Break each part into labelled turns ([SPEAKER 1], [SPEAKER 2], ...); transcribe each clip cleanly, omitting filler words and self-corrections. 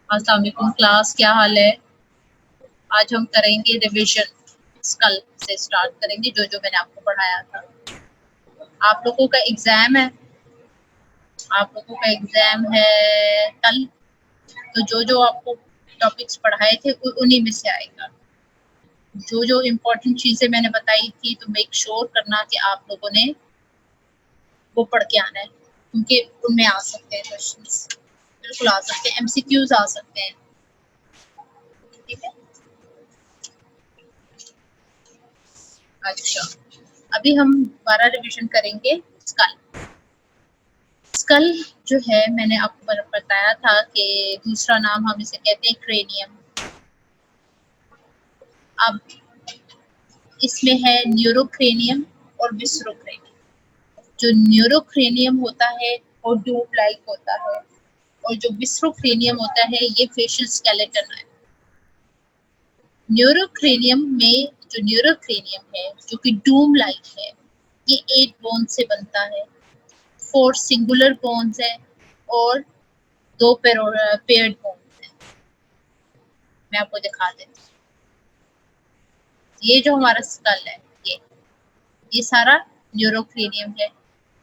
[SPEAKER 1] अस्सलाम वालेकुम क्लास, क्या हाल है? आज हम करेंगे रिवीजन। कल से स्टार्ट करेंगे जो जो मैंने आपको पढ़ाया था। आप लोगों का एग्जाम है, कल। तो जो जो आपको टॉपिक्स पढ़ाए थे उन्हीं में से आएगा। जो जो इम्पोर्टेंट चीजें मैंने बताई थी तो मेक श्योर करना कि आप लोगों ने वो पढ़ के आना है, क्योंकि उनमें आ सकते हैं क्वेश्चंस, बिल्कुल आ सकते हैं, एमसीक्यूज आ सकते हैं। ठीक है। अच्छा, अभी हम दोबारा रिवीजन करेंगे स्कल। स्कल जो है, मैंने आपको बताया था कि दूसरा नाम हम इसे कहते हैं क्रेनियम। अब इसमें है न्यूरोक्रेनियम और विस्रोक्रेनियम। जो न्यूरोक्रेनियम होता है वो डूब लाइक होता है, और जो विस्रोक्रेनियम होता है ये फेशियल स्केलेटन है। न्यूरोक्रेनियम है जो कि डूम लाइक है, ये 8 बोन से बनता है। 4 सिंगुलर बोन्स है और 2 पेयर्ड बोन्स है। मैं आपको दिखा देती हूँ। ये जो हमारा स्कल है, ये सारा न्यूरोक्रेनियम है।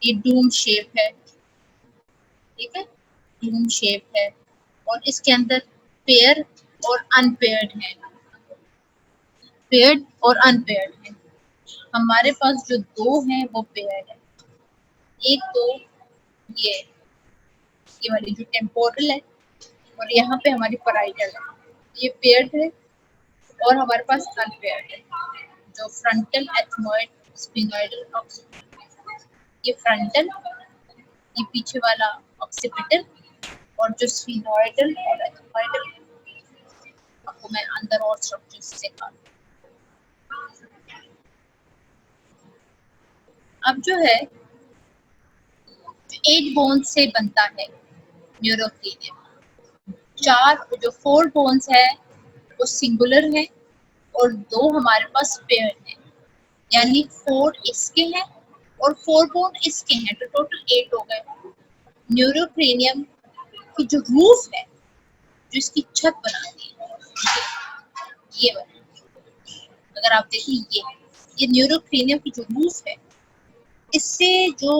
[SPEAKER 1] ये डूम शेप है, ठीक है, डूम शेप है। और इसके अंदर पेयर और अनपेयर्ड है, पेयर्ड और अनपेयर्ड है। हमारे पास जो 2 हैं वो पेयर्ड है। एक तो ये वाली जो टेम्पोरल है, और यहाँ पे हमारी पैराइटल है, ये पेयर्ड है। और हमारे पास अनपेयर्ड है, जो फ्रंटल, एथमॉइड, स्फिनोइडल, ऑक्सीपिटल। ये फ्रंटल, ये पीछे वाला ऑक्सीपिटल, और जो स्फिनोइडल और एथमॉइडल, आपको मैं अंदर और स्ट्रक्चर्स सिखा। अब जो है 8 बोन से बनता है न्यूरोक्रेनियम। 4 बोन्स है वो सिंगुलर है, और 2 हमारे पास पेयर है, यानी 4 इसके हैं और 4 बोन इसके हैं, तो टोटल 8 हो गए। न्यूरोक्रेनियम की जो रूफ है, जो इसकी छत बनाती है, ये वाली, अगर आप देखें ये न्यूरोक्रेनियम की जो रूफ है, इससे जो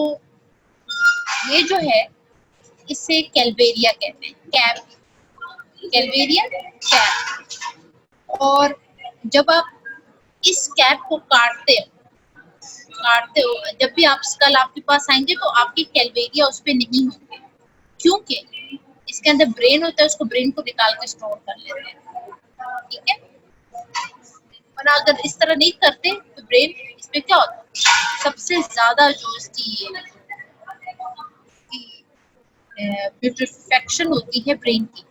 [SPEAKER 1] ये जो है, इससे कैल्वेरिया कहते हैं, कैप, कैल्वेरिया कैप। और जब आप इस कैप को काटते हो, जब भी आप स्कल आपके पास आएंगे तो आपके कैल्वेरिया उस पर नहीं होंगे, क्योंकि इसके अंदर ब्रेन होता है, उसको ब्रेन को निकाल कर स्टोर कर लेते हैं। ठीक है। और अगर इस तरह नहीं करते तो ब्रेन, इस पे क्या होता है, सबसे ज्यादा जो इसकी ब्यूटिफिकेशन होती है ब्रेन की,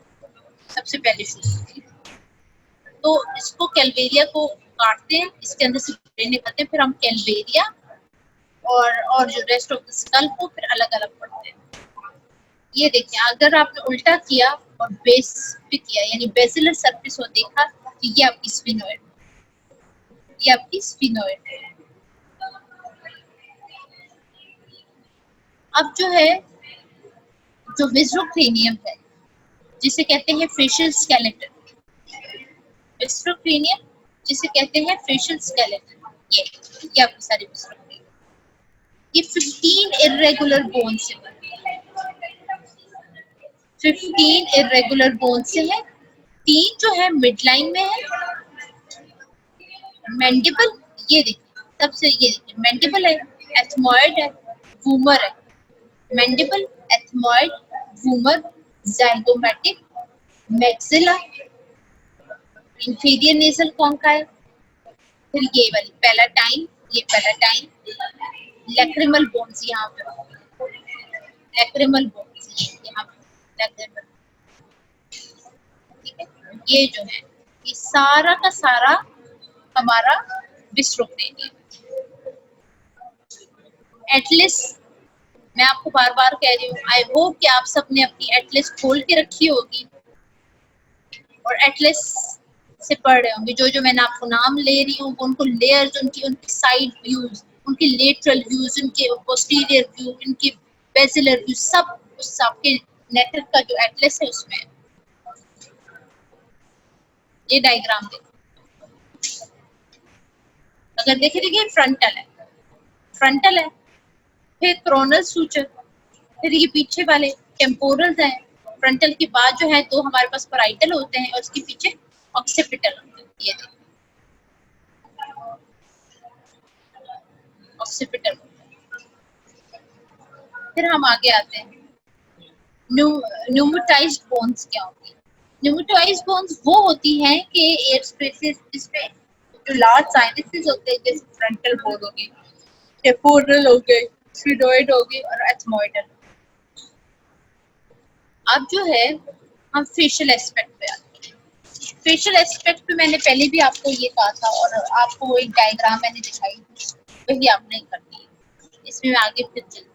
[SPEAKER 1] सबसे पहले शुरू होती है। तो इसको कैल्वेरिया को काटते हैं, इसके अंदर से ब्रेन निकालते हैं, फिर हम कैल्वेरिया और जो रेस्ट ऑफ द स्कल को फिर अलग अलग पढ़ते हैं। ये देखिए, अगर आपने उल्टा किया और बेस पे किया, यानी बेसिलर सरफेस को देखा, तो ये आपकी स्फिनोइड, ये आपकी स्फिनोइड है। अब जो है, जो विस्ट्रोक्रेनियम है, जिसे कहते हैं फेशियल स्केलेटन, विस्ट्रोक्रेनियम जिसे कहते हैं फेशियल स्केलेटन, ये आपकी सारी विस्ट्रोक्रेनियम, ये 15 इर्रेगुलर बोन से बनी है। 15 इर्रेगुलर बोन से है। 3 जो है मिड लाइन में है, मैंडिबल, ये देखिए, सबसे ये देखिए, मैंडिबल है, एथमॉइड है, वूमर है। Mandible, ethmoid, vomer, zygomatic, maxilla, inferior nasal concha है। फिर ये वाली पैलाटाइन, ये पैलाटाइन, लैक्रिमल बोन्स यहाँ पे, लैक्रिमल बोन्स यहाँ पे, लैक्रिमल, ठीक है। ये जो है, ये सारा का सारा हमारा विस्ट्रोक्रेनियम। एटलिस, मैं आपको बार बार कह रही हूँ, आई होप कि आप सबने अपनी एटलिस खोल के रखी होगी और एटलिस से पढ़ रहे होंगे। जो जो मैंने आपको नाम ले रही हूँ, उनको लेयर्स, उनकी साइड व्यूज, उनके लेटरल व्यूज, उनके पोस्टीरियर व्यू, उनके बेसिलर व्यू, सब उस आपके नेटवर्क का जो एटलस है उसमें। ये डायग्राम देखो, अगर देखिए फ्रंटल है, फिर कोरोनल सूचर, फिर ये पीछे वाले टेम्पोरल्स हैं। फ्रंटल के बाद जो है दो हमारे पास पैराइटल होते हैं और उसके पीछे ऑक्सीपिटल होते हैं। ये देखो ऑक्सीपिटल। फिर हम आगे आते हैं, न्यूमेटाइज्ड बोन्स क्या होती है? न्यूमेटाइज्ड बोन्स वो होती हैं कि एयर स्पेसेस जिसमें जो लार्ज साइनसेस होते हैं, जैसे फ्रंटल बोन हो गई, टेम्पोरल हो गई, स्फीनोइड हो गई और एथमोइडल। अब जो है हम फेशियल एस्पेक्ट पे आते हैं। फेशियल एस्पेक्ट पे मैंने पहले भी आपको ये कहा था और आपको वो एक डायग्राम मैंने दिखाई थी, वही आपने करनी है। इसमें मैं आगे फिर चलती हूँ।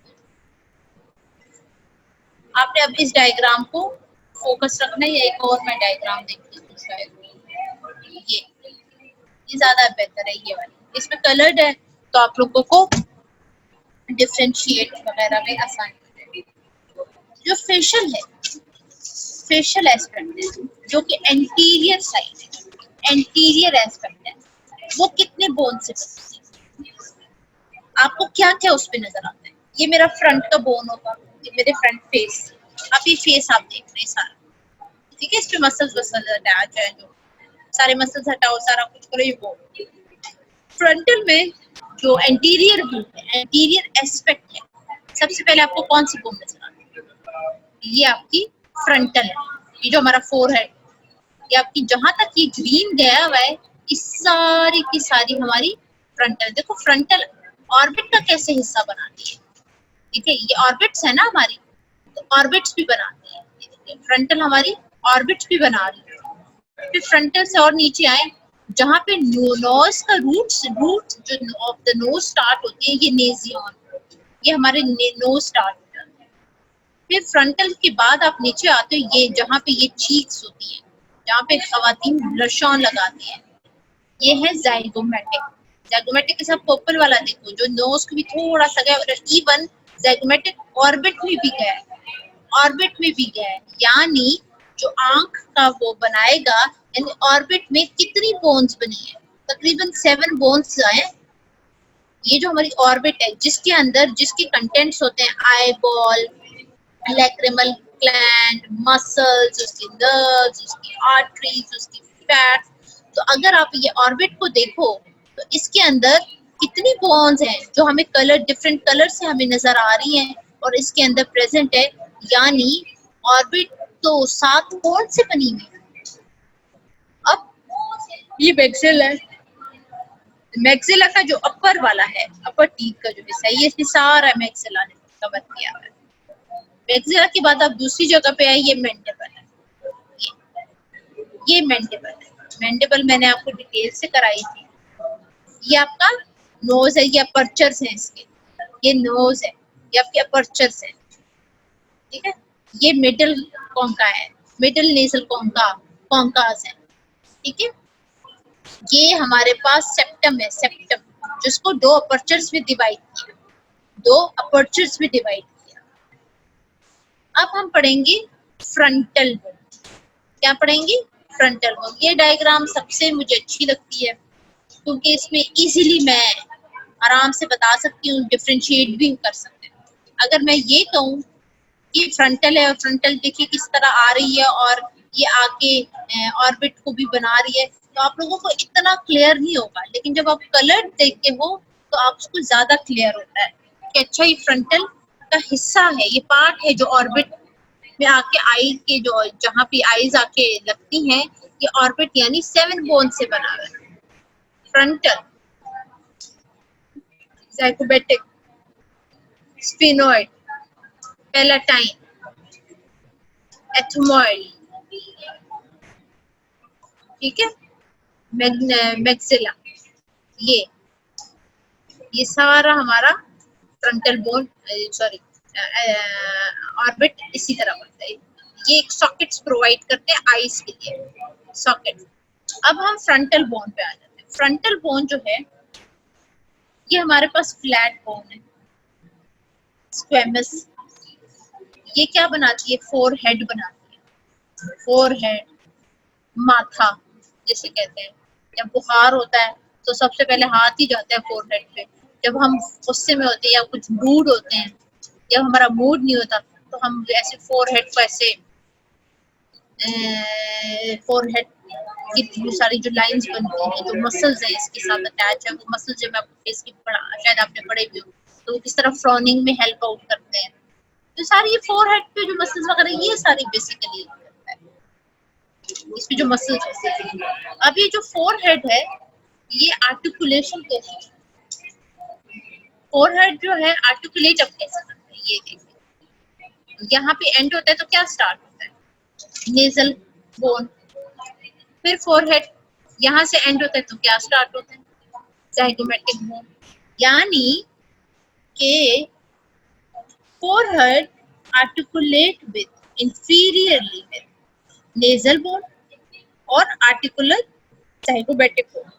[SPEAKER 1] आपने अब इस डायग्राम को फोकस रखना है, या एक और मैं डायग्राम देखती हूँ शायद ये ज्यादा बेहतर है। ये वाली इसमें कलर्ड है तो आप लोगों को डिफरेंशिएट वगैरह में आसानी है। जो फेशियल एस्पेक्ट है, जो कि एंटीरियर साइड है, एंटीरियर एस्पेक्ट है, वो कितने बोन से बनती है? आपको क्या क्या उस पे नजर आता है? ये मेरा फ्रंट का बोन होगा, ये मेरे फ्रंट फेस। अब ये फेस आप देख रहे हैं सारा, ठीक है, इस पे मसल्स वसल्स अटैच है, जो सारे मसल्स हटाओ, सारा कुछ करो, ये बोन। फ्रंटल में जो एंटीरियर व्यू है, एंटीरियर एस्पेक्ट है, सबसे पहले आपको कौन सी बोन नजर आती है? ये आपकी फ्रंटल है, ये जो हमारा फोरहेड, ये आपकी जहां तक ये ग्रीन गया हुआ है, इस सारी की सारी हमारी फ्रंटल। देखो फ्रंटल ऑर्बिट का कैसे हिस्सा बनाती है, ठीक है, ये ऑर्बिट्स है ना हमारी, तो ऑर्बिट्स भी बनाती है। फ्रंटल हमारी ऑर्बिट्स भी बना रही है। फिर फ्रंटल से और नीचे आए, जहां पे नोज का रूट जो ऑफ द नोज स्टार्ट होती है, ये नेजियन, ये हमारे नोज स्टार्ट होता है। फिर फ्रंटल के बाद आप नीचे आते हो, ये जहाँ पे ये चीक्स होती है, जहाँ पे खवातीन ब्लश ऑन लगाती है, ये है ज़ाइगोमैटिक। ज़ाइगोमैटिक के साथ पर्पल वाला देखो, जो नोज को भी थोड़ा सा गया, इवन ज़ाइगोमैटिक ऑर्बिट में भी गया है, ऑर्बिट में भी गया है, यानी जो आंख का वो बनाएगा, यानी ऑर्बिट में कितनी बोन्स बनी है? तकरीबन 7 बोन्स आए। ये जो हमारी ऑर्बिट है, जिसके अंदर जिसके कंटेंट्स होते हैं eye ball, lacrimal gland, muscles, उसकी नर्व्स, उसकी आर्टरीज, उसकी फैट्स। तो अगर आप ये ऑर्बिट को देखो तो इसके अंदर कितनी बोन्स हैं जो हमें कलर, डिफरेंट कलर से हमें नजर आ रही हैं और इसके अंदर प्रेजेंट है, यानी ऑर्बिट तो 7 बोन से बनी हुई है। अब ये मैक्सिल है, मैक्सिला का जो अपर वाला है, अपर टीथ का जो हिस्सा है, ये इसमें सारा मैक्सिला ने कवर किया है। मैक्सिला के बाद आप दूसरी जगह पे आए, ये मैंडिबल है, ये मैंडिबल है। मैंडिबल मैंने आपको डिटेल से कराई थी। ये आपका नोज है, ये अपर्चर्स है इसके, ये नोज है, ये आपके अपर्चर्स है, ठीक है। ये मिडिल कॉन्का है, मिडिल नेजल कॉन्का, कॉन्कास है, ठीक है। ये हमारे पास सेप्टम है, सेप्टम, जिसको दो अपर्चर्स में डिवाइड किया, दो अपर्चर्स में डिवाइड किया। अब हम पढ़ेंगे फ्रंटल बोन। क्या पढ़ेंगे? Frontal bone. ये डायग्राम सबसे मुझे अच्छी लगती है क्योंकि इसमें इजीली मैं आराम से बता सकती हूँ, डिफरेंशिएट भी कर सकते हैं। अगर मैं ये कहूँ कि फ्रंटल है और फ्रंटल देखिए किस तरह आ रही है और ये आके ऑर्बिट को भी बना रही है, तो आप लोगों को इतना क्लियर नहीं होगा, लेकिन जब आप कलर देखते हो तो आपको ज्यादा क्लियर होता है कि अच्छा ये फ्रंटल का हिस्सा है, ये पार्ट है जो ऑर्बिट में आके आई के, जो जहाँ पे आईज आके लगती हैं, ये ऑर्बिट यानी 7 बोन से बना हुआ है। Frontal, zygomatic, sphenoid, palatine, ethmoid, ठीक है, मैक्सिला, ये सारा हमारा फ्रंटल बोन, सॉरी ऑर्बिट इसी तरह बनता है। ये एक सॉकेट्स प्रोवाइड करते हैं आईज के लिए, सॉकेट। अब हम फ्रंटल बोन पे आ जाते हैं। फ्रंटल बोन जो है ये हमारे पास फ्लैट बोन है, स्क्वेमस। ये क्या बनाती है? फोरहेड बनाती है, फोरहेड, माथा, जिसे कहते हैं। जब बुखार होता है तो सबसे पहले हाथ ही जाता है फोरहेड पे। जब हम गुस्से में होते हैं या कुछ मूड होते हैं, जब हमारा मूड नहीं होता तो हम ऐसे फोरहेड को ऐसे फोरहेड की सारी जो लाइंस बनती हैं, जो मसल्स हैं इसके साथ अटैच है, वो मसल्स जब आपको फेस की पढ़ा शायद आपने पढ़े भी हो, तो वो किस तरह फ्रॉनिंग में हेल्प आउट करते हैं। तो सारी ये फोरहेड पे जो मसल्स वगैरह ये सारी बेसिकली इसमें जो मसल्स है। अब ये जो फोरहेड है ये आर्टिकुलेशन कैसे, फोरहेड जो है आर्टिकुलेट अब कैसे करते हैं ये देखिए। यहाँ पे एंड होता है तो क्या स्टार्ट होता है, नेजल बोन। फिर फोरहेड यहाँ से एंड होता है तो क्या स्टार्ट होता है, ज़ाइगोमेटिक बोन। यानी कि forehead articulate with inferiorly with nasal bone और आर्टिकुलर ज़ाइगोमेटिक बोन,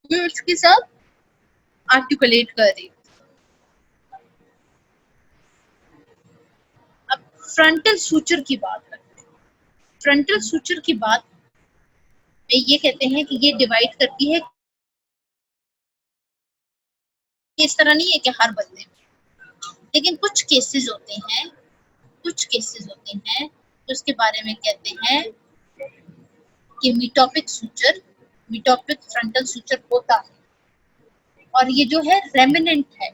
[SPEAKER 1] ये इसके साथ आर्टिकुलेट कर रही। अब फ्रंटल सूचर की बात करते हैं। फ्रंटल सूचर की बात में ये कहते हैं कि ये डिवाइड करती है, इस तरह नहीं है कि हर बंदे में, लेकिन कुछ केसेस होते हैं, कुछ केसेस होते हैं तो उसके बारे में कहते हैं कि मीटोपिक सूचर, मीटोपिक फ्रंटल सूचर होता है और ये जो है रेमिनेंट है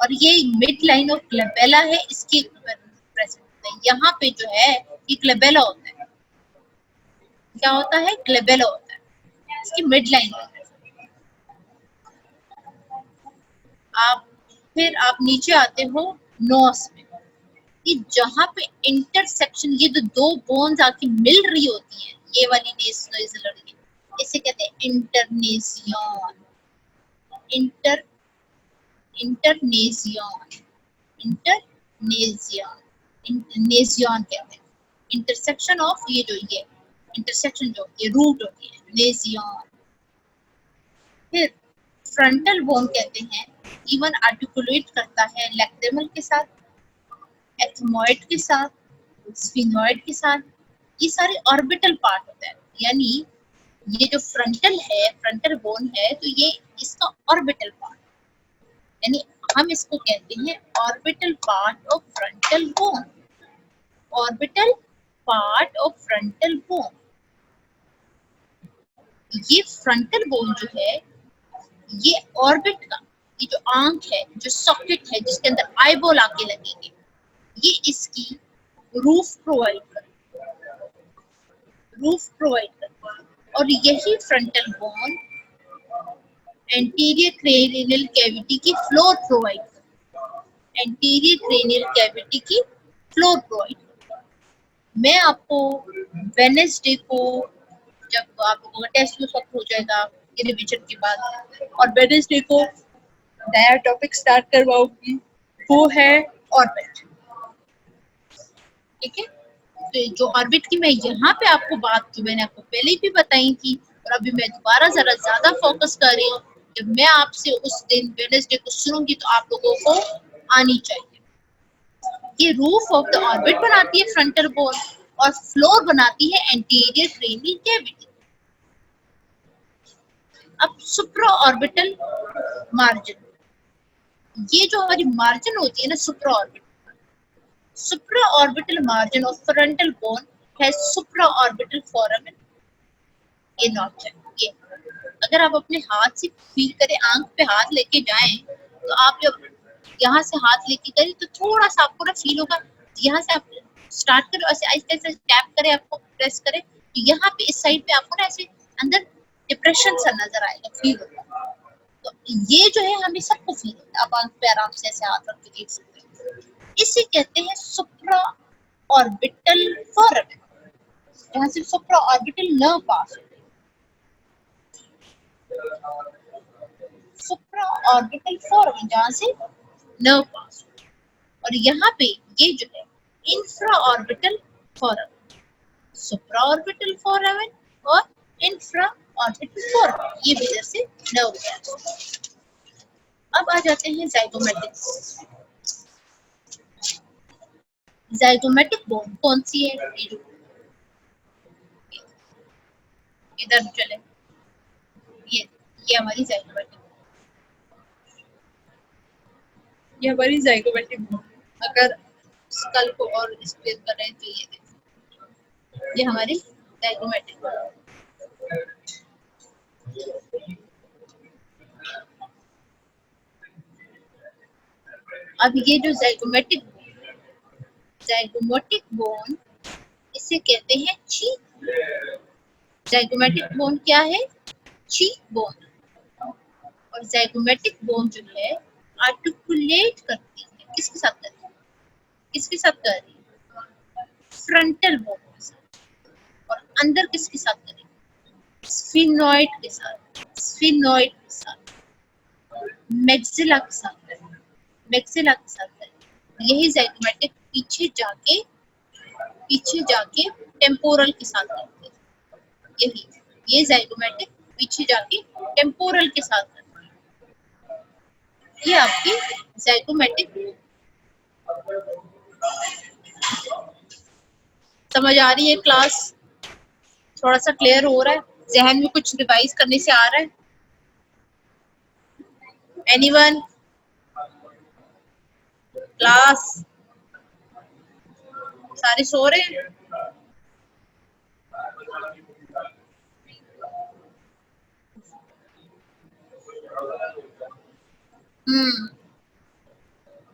[SPEAKER 1] और ये मिड लाइन ऑफ ग्लेबेला है, इसके प्रेजेंट है। यहाँ पे जो है ये ग्लेबेला होता है, क्या होता है, ग्लेबेला होता है, इसकी मिड लाइन होता है। आप फिर आप नीचे आते हो नोस में, कि जहाँ पे इंटरसेक्शन ये जो दो बोन्स आके मिल रही होती हैं, ये वाली नेज़ल लड़की, इसे कहते हैं इंटरनेसियन, इंटर इंटरनेसियन, इंटरनेसियन, नेसियन कहते हैं। इंटरसेक्शन ऑफ ये जो ये इंटरसेक्शन जो ये रूट होती है नेसियन। फिर फ्रंटल बोन कहते हैं इवन आर्टिकुलेट करता है लैक्रिमल के साथ, एथमोइड के साथ, स्फिनोइड के साथ, ये सारे ऑर्बिटल पार्ट होता है। यानी ये जो फ्रंटल है, फ्रंटल बोन है, तो ये इसका ऑर्बिटल पार्ट, यानी हम इसको कहते हैं orbital part of frontal bone, orbital part of frontal bone. ये फ्रंटल बोन जो है ये ऑर्बिट का, ये जो आंख है, जो सॉकेट है जिसके अंदर आईबॉल आके लगेंगे, ये इसकी रूफ प्रोवाइड करता है, रूफ प्रोवाइड करता है। और यही frontal bone anterior cranial cavity की फ्लोर प्रोवाइड करता है, एंटीरियर क्रेनियल कैविटी की फ्लोर प्रोवाइड करता है। मैं आपको वेडनेसडे को, जब आप लोगों का टेस्ट उस वक्त हो जाएगा रिवीजन के बाद, और वेडनेसडे को नया टॉपिक स्टार्ट करवाऊंगी, वो है ऑर्बिट। ठीक है, तो जो ऑर्बिट की मैं यहाँ पे आपको बात जो मैंने आपको पहले भी बताई थी, और अभी मैं दोबारा जरा ज्यादा फोकस कर रही हूँ, जब मैं आपसे उस दिन वेडनेसडे को सुनूंगी तो आप लोगों को आनी चाहिए। ये रूफ ऑफ द ऑर्बिट बनाती है फ्रंटल बोन और फ्लोर बनाती है एंटीरियर क्रेनियल कैविटी। अब सुप्रा ऑर्बिटल मार्जिन, ये जो हमारी मार्जिन होती है ना supraorbital, supraorbital margin of frontal bone has supraorbital foramen, ये नॉच है। ये अगर आप अपने हाथ से फील करें, आंख पे हाथ लेके जाएं, तो आप जब यहाँ से हाथ लेके करें तो थोड़ा सा आपको ना फील होगा, यहाँ से आप स्टार्ट करें, ऐसे आहिस्ते आहिस्ते टैप करें, आपको प्रेस करें, तो यहाँ पे इस साइड पे आपको ना ऐसे अंदर डिप्रेशन सा नजर आएगा, फील होगा। तो ये जो है हमें सबको फील होता है, आप आंख पे आराम से ऐसे हाथ रख के देख सकते हैं। इसे कहते हैं सुप्रा ऑर्बिटल फोरामेन, जहां से सुप्रा ऑर्बिटल नर्व पास होता है, सुप्रा ऑर्बिटल फोरामेन जहां से नर्व पास होता है। और यहाँ पे ये जो है इंफ्रा ऑर्बिटल फोरामेन, सुप्रा ऑर्बिटल फोरामेन और इंफ्रा ऑर्बिटल फोरामेन, ये वजह से नर्व पास होता है। अब आ जाते हैं जाइगोमेटिक। जाइगोमेटिक बोन कौन सी है, इधर चले, ये हमारी ज़ाइगोमेटिक, ये हमारी ज़ाइगोमेटिक बोन। अगर स्कल को और एक्सप्लेन करें तो ये देखिए, ये हमारी ज़ाइगोमेटिक बोन। अब ये जो ज़ाइगोमेटिक बोन, इसे कहते हैं चीक। ज़ाइगोमेटिक बोन क्या है? Cheek bone. और ज़ाइगोमेटिक बोन जो है आर्टिकुलेट करती है, किसके साथ करती है? किसके साथ कर रही है? फ्रंटल बोन के साथ। और अंदर किसके साथ करेगी? स्फिनोइड के साथ, स्फिनोइड के साथ, मैक्सिला के साथ करेगी, मैक्सिला के साथ करेगी। यही ज़ाइगोमेटिक पीछे जाके टेम्पोरल के साथ करते हैं। यही, ये ज़ाइगोमेटिक पीछे जाके टेम्पोरल के साथ करते हैं। ये आपकी ज़ाइगोमेटिक। समझ आ रही है क्लास? थोड़ा सा क्लियर हो रहा है? जहन में कुछ रिवाइज करने से आ रहा है? एनीवन? क्लास सारे सो रहे हैं?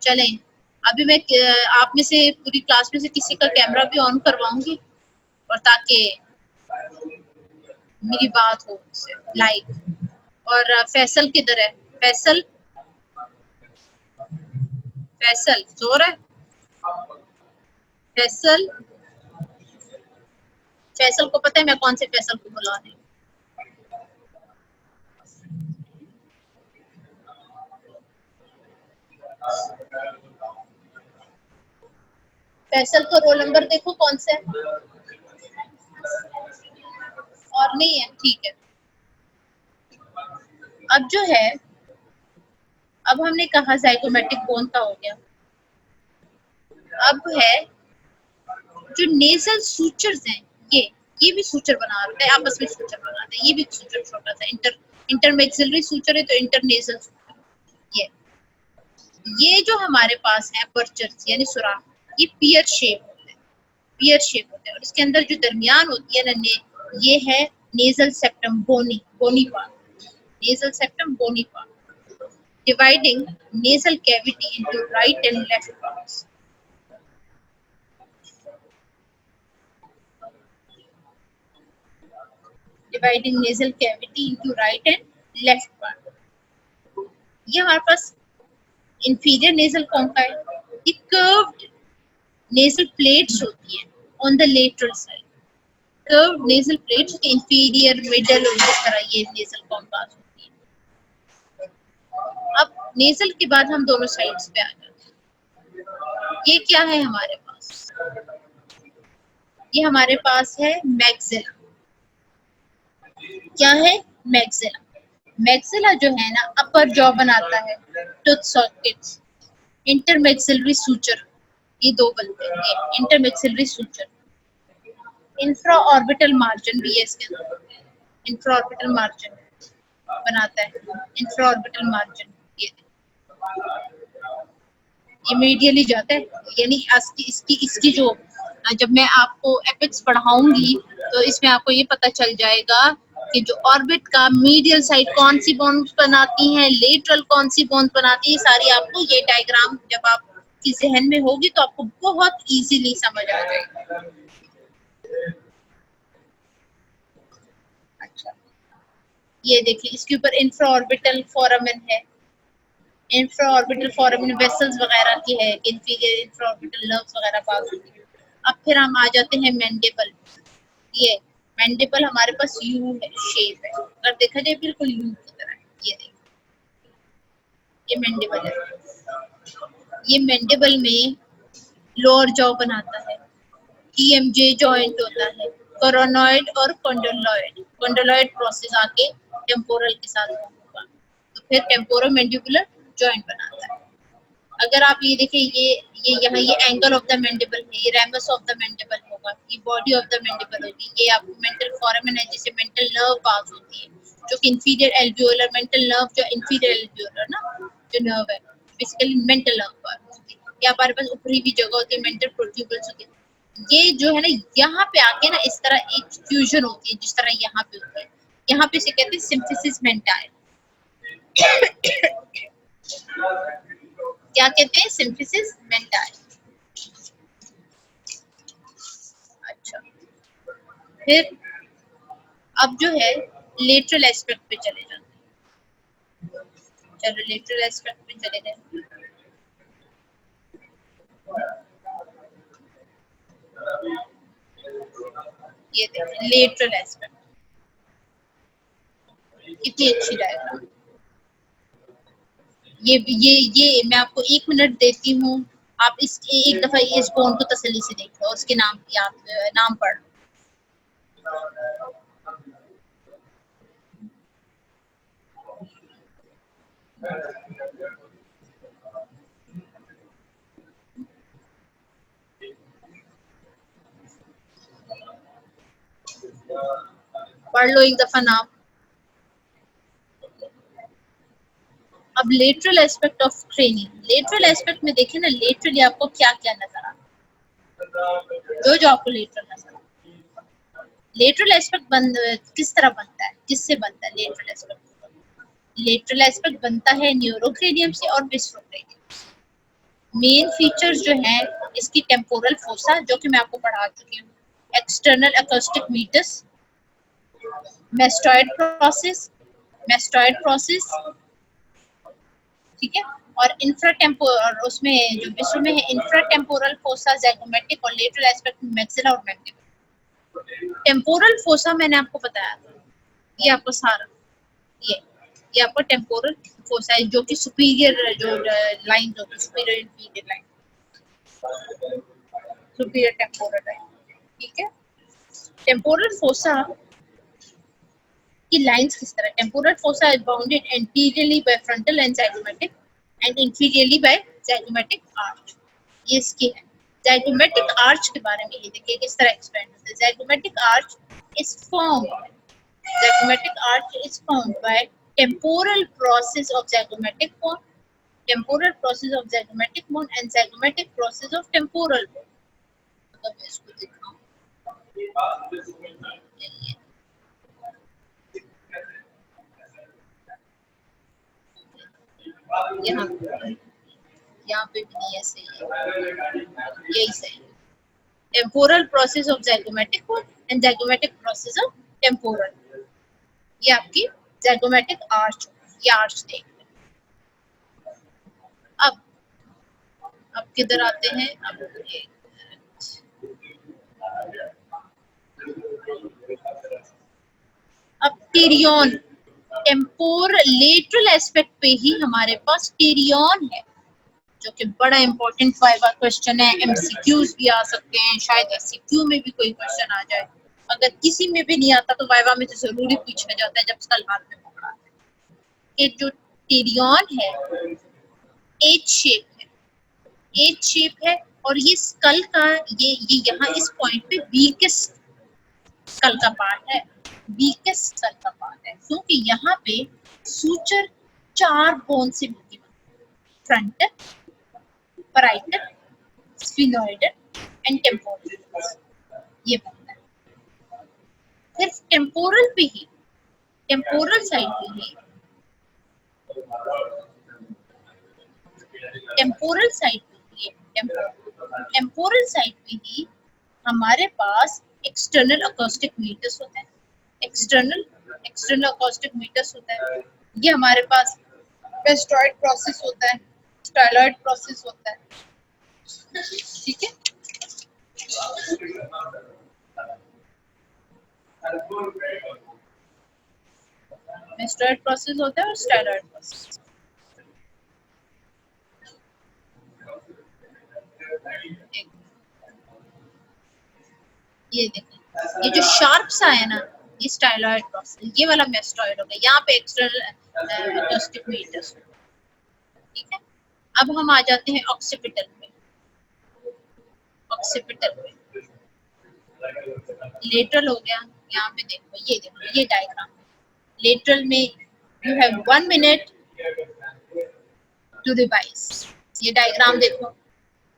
[SPEAKER 1] चलें, अभी मैं आप में से पूरी क्लास में से किसी का कैमरा भी ऑन करवाऊंगी, और ताकि मेरी बात हो लाइव। और फैसल किधर है? फैसल, फैसल सो रहा है? फैसल, फैसल को पता है मैं कौन से फैसल को बुला रही हूँ? फैसल का रोल नंबर देखो कौन सा है? और नहीं है, ठीक है। अब जो है, अब हमने कहा ज़ाइगोमेटिक बोन का हो गया। अब है जो नेजल सूचर्स हैं, ये भी सूचर बना रहे हैं, आपस में सूचर बनाते हैं। ये भी सूचर छोटा सा इंटरमेक्सिलरी सूचर है, तो इंटरनेजल सूचर। ये जो हमारे पास है अपर्चर्स यानी सुराख, ये पियर शेप होते हैं, पियर शेप होते हैं। और इसके अंदर जो दरमियान होती है ना, ये है nasal septum bony, bony part, nasal septum bony part, dividing nasal cavity into right and left parts. Dividing nasal cavity into right and left part. ये हमारे पास inferior nasal concha है। ये curved nasal plates होती है on the lateral side. Curved nasal plates inferior, middle और इस तरह ये nasal concha होती है। अब nasal के बाद हम दोनों साइड्स पे आ जाते हैं। ये क्या है हमारे पास? ये हमारे पास है मैक्सिला। क्या है? मैक्सिला। मैक्सिला जो है ना, अपर जॉ बनाता है, टूथ सॉकेट्स, इंटरमैक्सिलरी सूचर, ये दो बनते हैं, intermaxillary suture. Infra orbital margin भी है इसके अंदर, इंफ्रा ऑर्बिटल मार्जिन बनाता है, इंफ्रा ऑर्बिटल मार्जिन। ये मीडियली जाता है, यानी इसकी जो, जब मैं आपको एपिक्स पढ़ाऊंगी तो इसमें आपको ये पता चल जाएगा कि जो ऑर्बिट का मीडियल साइड कौन सी बोन्स बनाती हैं, लेटरल कौन सी बोन्स बनाती है, सारी आपको ये डायग्राम जब आपकी जहन में होगी तो आपको बहुत इजीली समझ आ जाएगी। अच्छा, ये देखिए इसके ऊपर इंफ्रा ऑर्बिटल फोरामेन है, इंफ्रा ऑर्बिटल फोरामेन वेसल्स वगैरह की है, इंफीरियर इंफ्रा ऑर्बिटल नर्व्स वगैरह पास होती है। अब फिर हम आ जाते हैं मैंडिबल। ये मैंडिबल हमारे पास यू है, शेप है, अगर देखा जाए बिल्कुल यू की तरह। ये देखिए, ये मैंडिबल है। ये मैंडिबल में लोअर जॉ बनाता है, ईएमजे जॉइंट होता है, कोरोनॉइड और कॉन्डोलॉइड, कॉन्डोलॉइड प्रोसेस आके टेम्पोरल के साथ होगा, तो फिर टेम्पोरोमैंडिबुलर जॉइंट बनाता है। अगर आप ये देखें, ये यहाँ ये एंगल ऑफ द मैंडिबल है, ये रेमस ऑफ द मैंडिबल होगा। होगा, ये बॉडी ऑफ द मैंडिबल होगी, ये आपको मेंटल फोरामेन है जिसे मेंटल नर्व पास होती है, जो कि इंफीरियर एल्वियोलर मेंटल नर्व, जो इंफीरियर एल्वियोलर ना जो नर्व है बेसिकली मेंटल नर्व पास होती है। या हमारे पास ऊपरी भी जगह होती है, मेंटल प्रोट्यूबल्स होती है। ये जो है ना यहाँ पे आके ना इस तरह एक फ्यूजन होती है जिस तरह यहाँ पे होता है, यहाँ पे से कहते हैं सिंथेसिस मेंटाई। क्या कहते हैं? सिंथेसिस मेंटाई। अच्छा, फिर अब जो है लेटरल एस्पेक्ट पे चले जाते हैं। चलो लेटरल एस्पेक्ट पे चले गए। ये देखिए लेटरल एस्पेक्ट, कितनी अच्छी डायग्राम। ये मैं आपको 1 मिनट देती हूँ, आप इस एक दफा इस बोन को तसल्ली से देख लो, उसके नाम की आप नाम पढ़। पढ़ लो एक दफा नाम। अब lateral aspect of cranium, lateral aspect में देखें ना, लेटरली आपको क्या क्या नजर आता है, जो आपको लेटरल नजर आता है। लेटरल एस्पेक्ट किस तरह बनता है, किससे बनता है लेटरल एस्पेक्ट? लेटरल एस्पेक्ट बनता है न्यूरोक्रेनियम से और विस्ट्रोक्रेनियम। मेन फीचर्स जो है इसकी टेम्पोरल फोसा, जो कि मैं आपको पढ़ा चुकी हूँ, external acoustic meatus, mastoid process, mastoid process, ठीक है, और इंफ्राटेम्पोरल, उसमें जो विश्व में है इंफ्राटेम्पोरल फोसा, ज़ैगोमेटिक, और लेटरल एस्पेक्ट मैक्सिला और मैंडिबल। टेम्पोरल फोसा मैंने आपको बताया था, ये आपको सारा ये आपको टेम्पोरल फोसा है, जो कि सुपीरियर जो लाइन होती है, superior inferior line, superior temporal line, ठीक है। टेम्पोरल फोसा की लाइंस किस तरह? Temporal fossa is bounded anteriorly by frontal and zygomatic and inferiorly by zygomatic arch. ये इसकी है। ज़ैगोमेटिक आर्च के बारे में ये देखिए किस तरह एक्सप्लेन होता है। Zygomatic arch is formed, zygomatic arch is formed by temporal process of zygomatic bone, temporal process of zygomatic bone and zygomatic process of temporal bone। अगर मैं इसको दिखाऊं, यहाँ पे भी नहीं है, सही है, यही सही है। Temporal process of zygomatic bone and zygomatic process of temporal, ये आपकी zygomatic आर्च, ये आर्च देख लें। अब किधर आते हैं? अब टीरियन, टेम्पोरल लेटरल एस्पेक्ट पे ही हमारे पास टीरियन है, जो कि बड़ा इंपॉर्टेंट वाइवा क्वेश्चन है। एमसीक्यूज भी आ सकते हैं, शायद एससीक्यू में भी कोई क्वेश्चन आ जाए। अगर किसी में भी नहीं आता तो वाइवा में तो जरूरी पूछा जाता है जब सलमान में पकड़ा है। ये जो टीरियन है एच शेप है, एच शेप है, और ये स्कल का ये यहाँ इस पॉइंट पे वीकेस्ट स्कल का पार्ट है, वीकेस्ट स्कल का पार्ट है, क्योंकि यहाँ पे सूचर 4 बोन से मिलती है, front, parietal, sphenoidal and temporal, ये बनता है। फिर टेम्पोरल पे ही, टेम्पोरल साइड पे ही, टेम्पोरल साइड पे ही, टेम्पोरल साइड पे ही हमारे पास एक्सटर्नल अकोस्टिक मीटर्स होता है, एक्सटर्नल अकोस्टिक मीटर्स होता है। ये हमारे पास वेस्टॉइड प्रोसेस होता है, स्टाइलॉइड प्रोसेस होता है, ठीक है। वेस्टॉइड प्रोसेस होता है और स्टाइलॉइड प्रोसेस। ये देखिए, ये जो शार्प सा है ना, ये स्टाइलॉइड प्रोसेस, ये वाला मेस्टॉइड हो गया, यहाँ पे एक्सटर्नल अकोस्टिक मीटर्स, ठीक है। अब हम आ जाते हैं ऑक्सीपिटल पे, ऑक्सीपिटल पे लेटरल हो गया, यहाँ पे देखो ये डायग्राम। लेटरल में you have 1 minute to revise. ये डायग्राम देखो,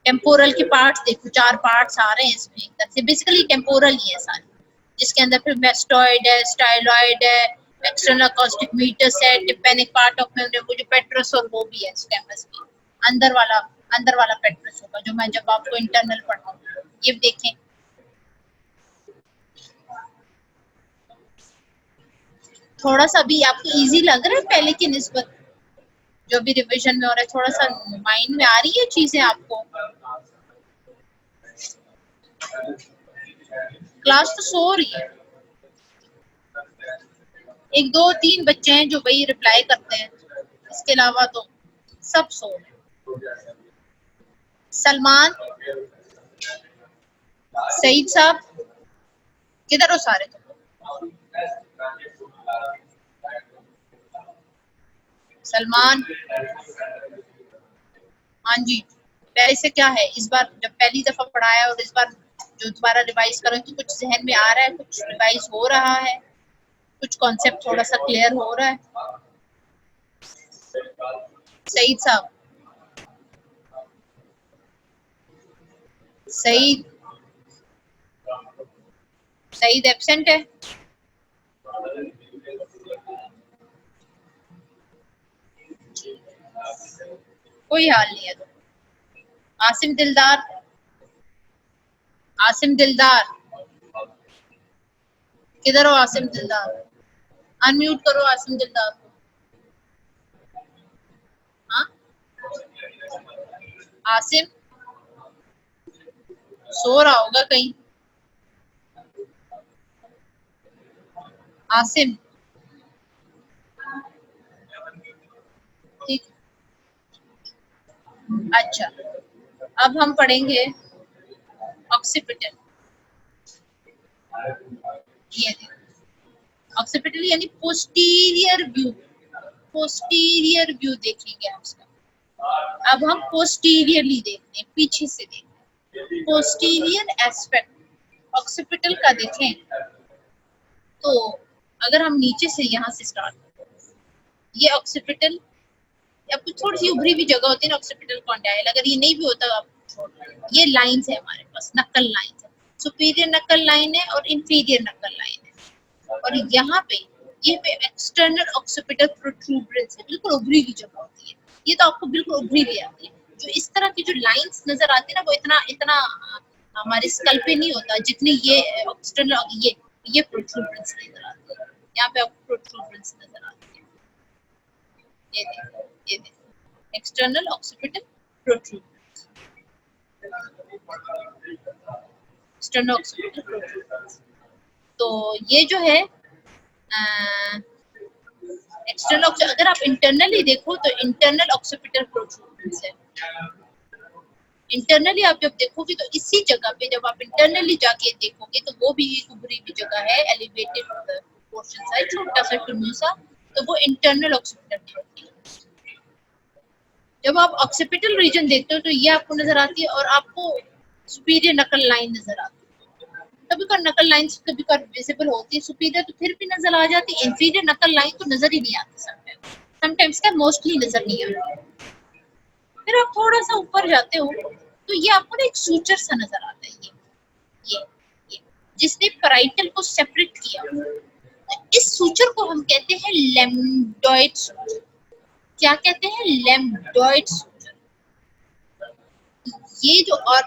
[SPEAKER 1] टेम्पोरल के पार्ट्स देखो, 4 पार्ट्स आ रहे हैं इसमें एक तरह से, बेसिकली टेम्पोरल ही है सारे, जिसके अंदर फिर मेस्टॉइड है, स्टाइलॉइड है, एक्सटर्नल अकॉस्टिक मीटस है, टिम्पैनिक पार्ट ऑफ मेमोरी, वो जो पेट्रस और वो भी है स्टेमस में, अंदर वाला पेट्रस होगा जो मैं जब आपको इंटरनल पढ़ाऊंगा। ये देखें, थोड़ा सा भी आपको इजी लग रहा है पहले की निस्बत? जो भी रिवीजन में हो रहा है, थोड़ा सा माइंड में आ रही है चीजें आपको? क्लास तो सो रही है, 1 2 3 बच्चे हैं जो वही रिप्लाई करते हैं, इसके अलावा तो सब सो रहे। सलमान, सईद साहब, किधर हो सारे? सलमान, हाँ जी, पहले से क्या है, इस बार जब पहली दफा पढ़ाया और इस बार जो दोबारा रिवाइज करो तो कुछ जहन में आ रहा है, कुछ रिवाइज हो रहा है, कुछ कॉन्सेप्ट थोड़ा सा क्लियर हो रहा है? सईद साहब, सईद, सईद एब्सेंट है? कोई हाल नहीं है तो। आसिम दिलदार, आसिम दिलदार, किधर हो आसिम दिलदार? अनम्यूट करो आसिम दिलदार को। हाँ, आसिम सो रहा होगा कहीं। आसिम, ठीक, अच्छा, अब हम पढ़ेंगे ऑक्सीपिटल। ये ऑक्सीपिटल यानी पोस्टीरियर व्यू, पोस्टीरियर व्यू देखेंगे हम इसका। अब हम पोस्टीरियरली देखते हैं, पीछे से देखते हैं, पोस्टीरियर एस्पेक्ट ऑक्सीपिटल का देखें तो अगर हम नीचे से यहाँ से स्टार्ट करें, ये ऑक्सीपिटल, आपको थोड़ी सी उभरी हुई जगह होती है ना ऑक्सीपिटल कॉन्डाइल, अगर ये नहीं भी होता आप, ये लाइंस है हमारे पास, नक्कल लाइंस है, सुपीरियर नक्कल लाइन है और इंफीरियर नक्कल लाइन है, और यहाँ पे ये पे एक्सटर्नल ऑक्सीपिटल प्रोट्रूबरेंस है, बिल्कुल उभरी हुई जगह होती है, ये तो आपको बिल्कुल उभरी हुई आती है। जो इस तरह की जो लाइंस नजर आती है ना, वो इतना इतना हमारे स्कल पे नहीं होता जितनी ये एक्सटर्नल ये प्रोट्रूबरेंस नजर आती है, यहाँ पे आपको प्रोट्रूबरेंस नजर आती है। ये देखो एक्सटर्नल ऑक्सीपिटल प्रोट्रूबरेंस, एक्सटर्नल ऑक्सीपिटल प्रोट्रूबरेंस। तो ये जो है एक्सटर्नल, अगर आप इंटरनली देखो तो इंटरनल ऑक्सीपिटल प्रोट्रूबरेंस है। इंटरनली आप जब देखोगे तो इसी जगह पे जब आप इंटरनली जाके देखोगे तो वो भी एक उभरी हुई जगह है, एलिवेटेड पोर्शन है, छोटा सा टुन्नू सा, तो वो इंटरनल ऑक्सीपिटल होती है। जब आप ऑक्सीपिटल रीजन देखते हो तो ये आपको नजर आती है और आपको सुपीरियर नकल लाइन नजर आती है। कभी कभी नकल लाइन कभी कभी विजिबल होती है, सुपीरियर तो फिर भी नजर आ जाती है, इंफीरियर नकल लाइन तो नजर ही नहीं आती समटाइम्स का मोस्टली नजर नहीं आती। फिर आप थोड़ा सा ऊपर जाते हो तो ये आपको ना एक सूचर सा नजर आता है, ये जिसने पैराइटल को सेपरेट किया। तो इस सूचर को हम कहते हैं लैम्डॉइड सूचर। क्या कहते हैं? लैम्डॉइड सूचर। ये जो, और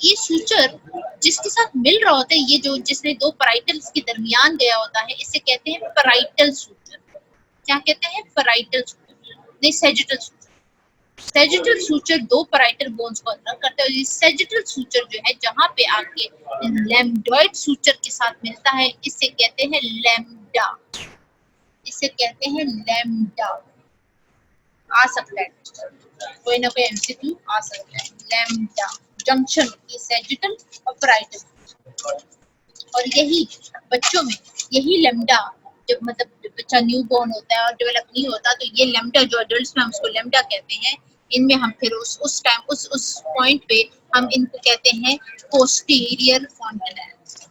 [SPEAKER 1] ये सूचर जिसके साथ मिल रहा होता है, ये जो जिसने दो पैराइटल्स के दरमियान गया होता है, इसे कहते हैं पैराइटल सूचर। क्या कहते हैं? पैराइटल सूचर, नहीं सैजिटल सूचर। सैजिटल सूचर दो पैराइटल बोन्स को अलग करता है। सैजिटल सूचर जो है जहां पे आके लैम्डॉइड सूचर के साथ मिलता है, इसे कहते हैं लैम्डा, इसे कहते हैं लैम्डा। आ सकता है कोई ना कोई एमसीक्यू आ सकता है। लैम्डा जंक्शन, ये सैजिटल और पैराइटल, और यही बच्चों में यही लैम्डा जब मतलब बच्चा न्यू बॉर्न होता है और डेवलप नहीं होता, तो ये लैम्डा जो एडल्ट्स में हम उसको लैम्डा कहते हैं, इनमें हम फिर उस टाइम उस पॉइंट पे हम इनको कहते हैं पोस्टीरियर फॉन्टेनेल्स।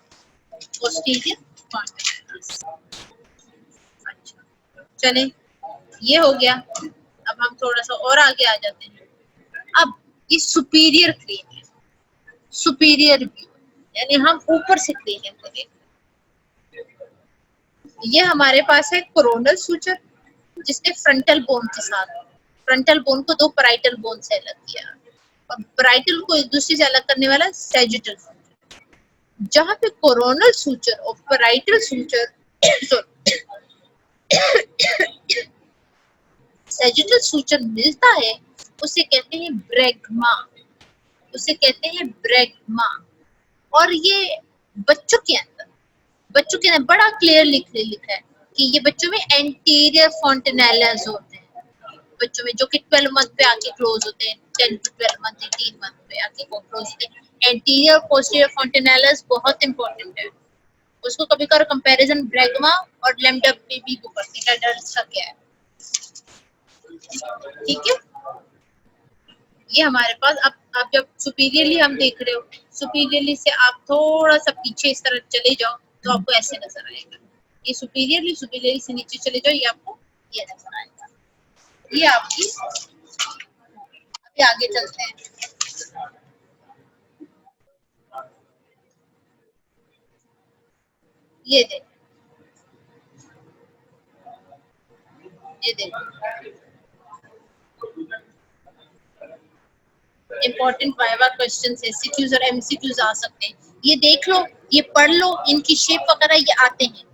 [SPEAKER 1] पोस्टीरियर कॉन्टिनेलस। अच्छा, चले ये हो गया। अब हम थोड़ा सा और आगे आ जाते हैं। अब ये सुपीरियर क्रेन है, सुपीरियर व्यू, यानी हम ऊपर से क्रेनियम को देख। ये हमारे पास है कोरोनल सूचर, जिसने फ्रंटल बोन के साथ, फ्रंटल बोन को दो पैराइटल बोन से अलग किया, और पैराइटल को एक दूसरे से अलग करने वाला सैजिटल सूचर। जहां पे कोरोनल सूचर और पैराइटल सूचर सैजिटल सूचर मिलता है, उसे कहते हैं ब्रैगमा, उसे कहते हैं ब्रैगमा। और ये बच्चों के अंदर, बच्चों के अंदर बड़ा क्लियर लिखा है कि ये बच्चों में एंटीरियर फॉन्टेनेलास होते हैं, बच्चों में जो कि 12 मंथ पे आके क्लोज होते हैं, 10 to 12 मंथ, 18 मंथ पे आके क्लोज होते हैं। एंटीरियर पोस्टीरियर फॉन्टेनेलास बहुत इंपॉर्टेंट है। उसको कभी कभार कंपैरिजन ब्रैगमा और लैम्डा बेबी को करते हैं, एडल्ट्स का क्या है, ठीक है। ये हमारे पास, अब आप जब सुपीरियरली हम देख रहे हो, सुपीरियरली से आप थोड़ा सा पीछे इस तरह चले जाओ तो आपको ऐसे नजर आएगा। ये सुपीरियरली, सुपीरियरली से नीचे चले जाओ, ये आपको ये नजर आएगा। ये आपकी, अभी आगे चलते हैं। ये देख, ये देख, इंपॉर्टेंट वाइवा क्वेश्चंस है, एमसीक्यूज और एमसीक्यूज आ सकते हैं। ये देख लो, ये पढ़ लो, इनकी शेप वगैरह ये आते हैं।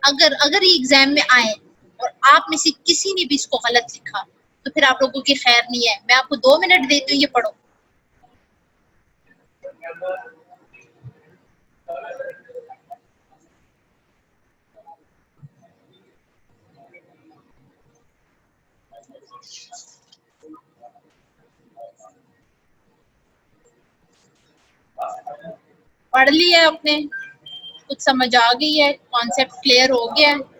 [SPEAKER 1] अगर अगर ये एग्जाम में आए और आप में से किसी ने भी इसको गलत लिखा तो फिर आप लोगों की खैर नहीं है। मैं आपको 2 मिनट देती हूँ, ये पढ़ो। पढ़ लिया आपने, कुछ समझ आ गई है, कॉन्सेप्ट क्लियर हो गया है।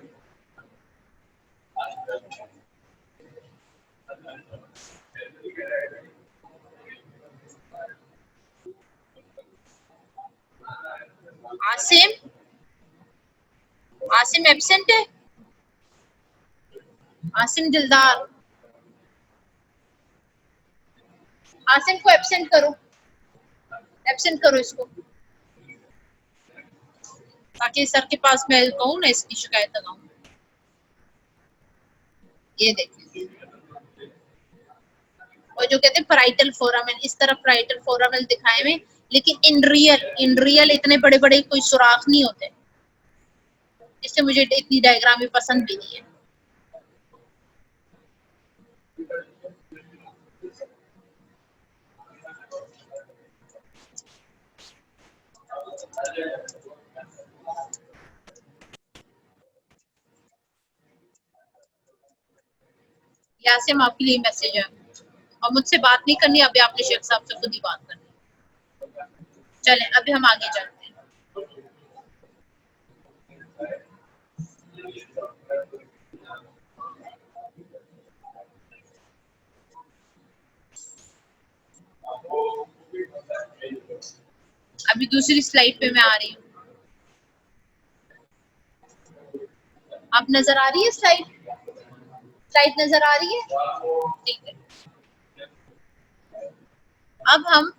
[SPEAKER 1] आसिम, आसिम एब्सेंट है, आसिम दिलदार, आसिम को एब्सेंट करो, एब्सेंट करो इसको, ताकि सर के पास मैं कहूँ ना इसकी शिकायत लगाऊं। ये देखिए, और जो कहते हैं पैराइटल फोरामेन, इस तरफ पैराइटल फोरामेन दिखाए हुए, लेकिन इन रियल इतने बड़े बड़े कोई सुराख नहीं होते, इससे मुझे इतनी डायग्राम भी पसंद भी नहीं है। यहाँ से हम आपके लिए मैसेज है, और मुझसे बात नहीं करनी, अभी आपने शेख साहब से खुद ही बात करनी। चलें अभी हम आगे चलते हैं। अभी दूसरी स्लाइड पे मैं आ रही हूँ, आप नजर आ रही है स्लाइड, स्लाइड नजर आ रही है, ठीक है। अब हम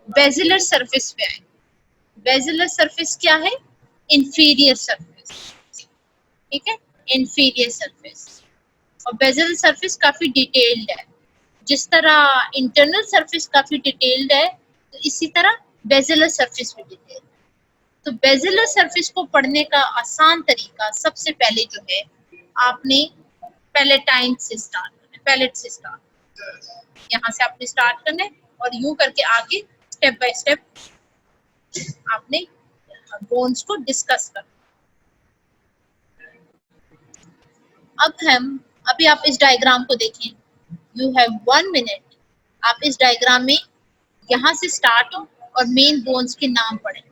[SPEAKER 1] बेजिलर सरफेस पे आए। बेजिलर सरफेस क्या है? इंफीरियर सरफेस, ठीक है, इंफीरियर सरफेस। और बेजिलर सरफेस काफी डिटेल्ड है, जिस तरह इंटरनल सरफेस काफी डिटेल्ड है, तो इसी तरह बेजिलर सरफेस भी डिटेल्ड है। तो बेजिलर सरफेस को पढ़ने का आसान तरीका सबसे पहले जो है, आपने पैलेटाइन से स्टार्ट करना है, पैलेट से स्टार्ट, यहाँ से आपने स्टार्ट करना है और यूं करके आगे स्टेप बाय स्टेप आपने बोन्स को डिस्कस करना। अब हम, अभी आप इस डायग्राम को देखें, यू हैव 1 मिनट, आप इस डायग्राम में यहाँ से स्टार्ट हो और मेन बोन्स के नाम पढ़े,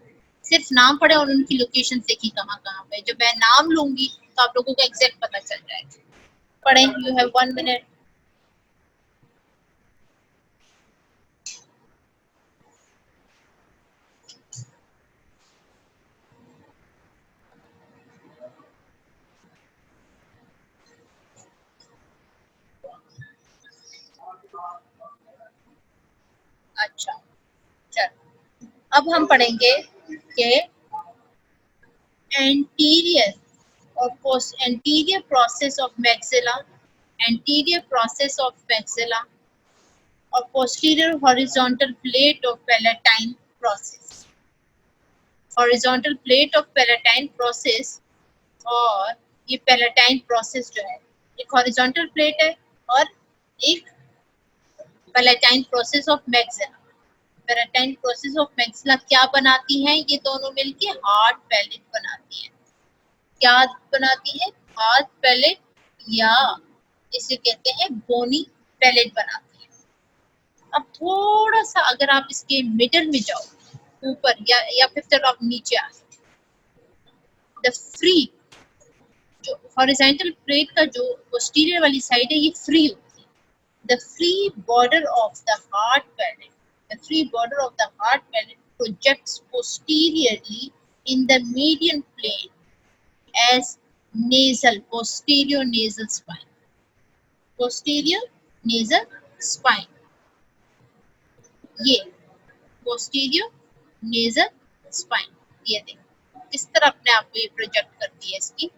[SPEAKER 1] सिर्फ नाम पढ़े और उनकी लोकेशन देखिए कहाँ कहाँ पे। जब मैं नाम लूंगी तो आप लोगों को एग्जैक्ट पता चल जाएगा। पढ़ें, यू हैव 1 मिनट। अच्छा, चलो अब हम पढ़ेंगे कि anterior or anterior process of maxilla, anterior process of maxilla or posterior horizontal plate of palatine process. Horizontal plate of palatine process और ये palatine process जो है एक horizontal plate है और एक palatine process of maxilla. Palatine process of maxilla क्या बनाती हैं? ये दोनों मिलके hard palate बनाती हैं. क्या बनाती है? हार्ड पैलेट या इसे कहते हैं बोनी पैलेट बनाती है. अब थोड़ा सा अगर आप इसके मिडल में जाओ ऊपर या फिर चलो आप नीचे आ द फ्री जो हॉरिजॉन्टल प्लेट का जो पोस्टीरियर वाली साइड है ये फ्री होती है. The free border of the hard palate the free border of the hard palate projects posteriorly in the median plane as nasal posterior nasal spine posterior nasal spine ये posterior nasal spine ये देखो किस तरह अपने आप को ये project करती है इसकी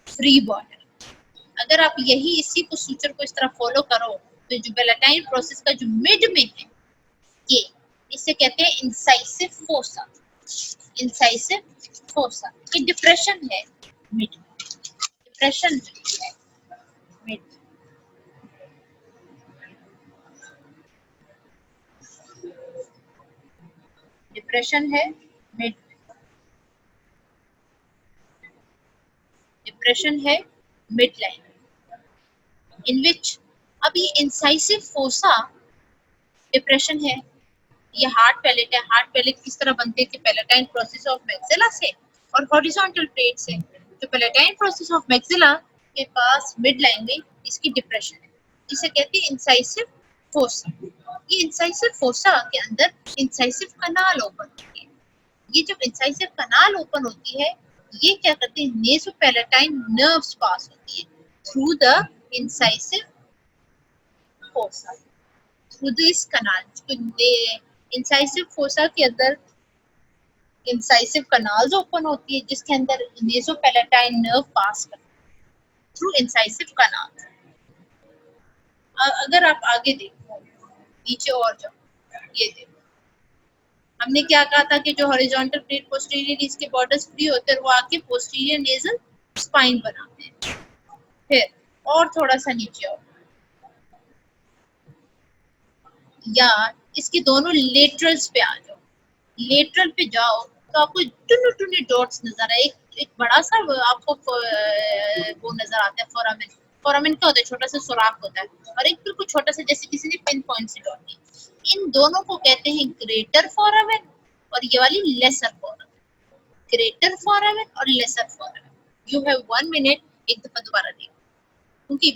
[SPEAKER 1] फ्री बॉर्डर. अगर आप यही इसी को सूचर को इस तरह फॉलो करो तो जो पैलेटाइन प्रोसेस का जो मिड में है ये इसे कहते हैं इंसाइसिव फोसा. इंसाइसिव फोसा ये डिप्रेशन है मिड डिप्रेशन है मिड. डिप्रेशन है मिड डिप्रेशन है मिड लाइन इन विच अभी इंसाइसिव फोसा डिप्रेशन है. ये हार्ड पैलेट है. हार्ड पैलेट किस तरह बनते थे? पैलेटाइन प्रोसेस ऑफ मैक्सिला से और हॉरिजॉन्टल प्लेट से. जो पैलेटाइन प्रोसेस ऑफ मैक्सिला के पास मिड लाइन में इसकी डिप्रेशन है जिसे कहते हैं इंसाइसिव फोसा. ये इंसाइसिव फोसा के अंदर इंसाइसिव कनाल ओपन होती है. ये जब इंसाइसिव कनाल ओपन होती है ये क्या करते हैं? नेसोपैलेटाइन नर्व्स पास होती है through the incisive fossa through this canal. Incisive fossa के अंदर इंसाइसिव कनाल्स ओपन होती है जिसके अंदर नेसोपैलेटाइन नर्व पास करते हैं थ्रू इंसाइसिव कनाल. अगर आप आगे देखो नीचे और जाओ ये देखो हमने क्या कहा था कि जो हॉरिजॉन्टल प्लेट पोस्टीरियर इसके बॉर्डर्स फ्री होते हैं वो आके पोस्टीरियर नेजल स्पाइन बनाते हैं. फिर और थोड़ा सा नीचे आओ या इसके दोनों लेटरल्स पे आ जाओ. लेटरल पे जाओ तो आपको टुन्नी टुन्नी डॉट्स नजर आए. एक बड़ा सा आपको वो नजर आता है फोरामेन. फोरामेन क्या होता है? छोटा सा सुराख होता है और एक बिल्कुल छोटा सा जैसे किसी ने पिन पॉइंट से डॉट दी. इन दोनों को कहते हैं ग्रेटर फोरामेन और ये वाली लेसर फोरामेन. ग्रेटर फोरामेन और lesser foramen. You have 1 minute. एक दफा दोबारा देखो क्योंकि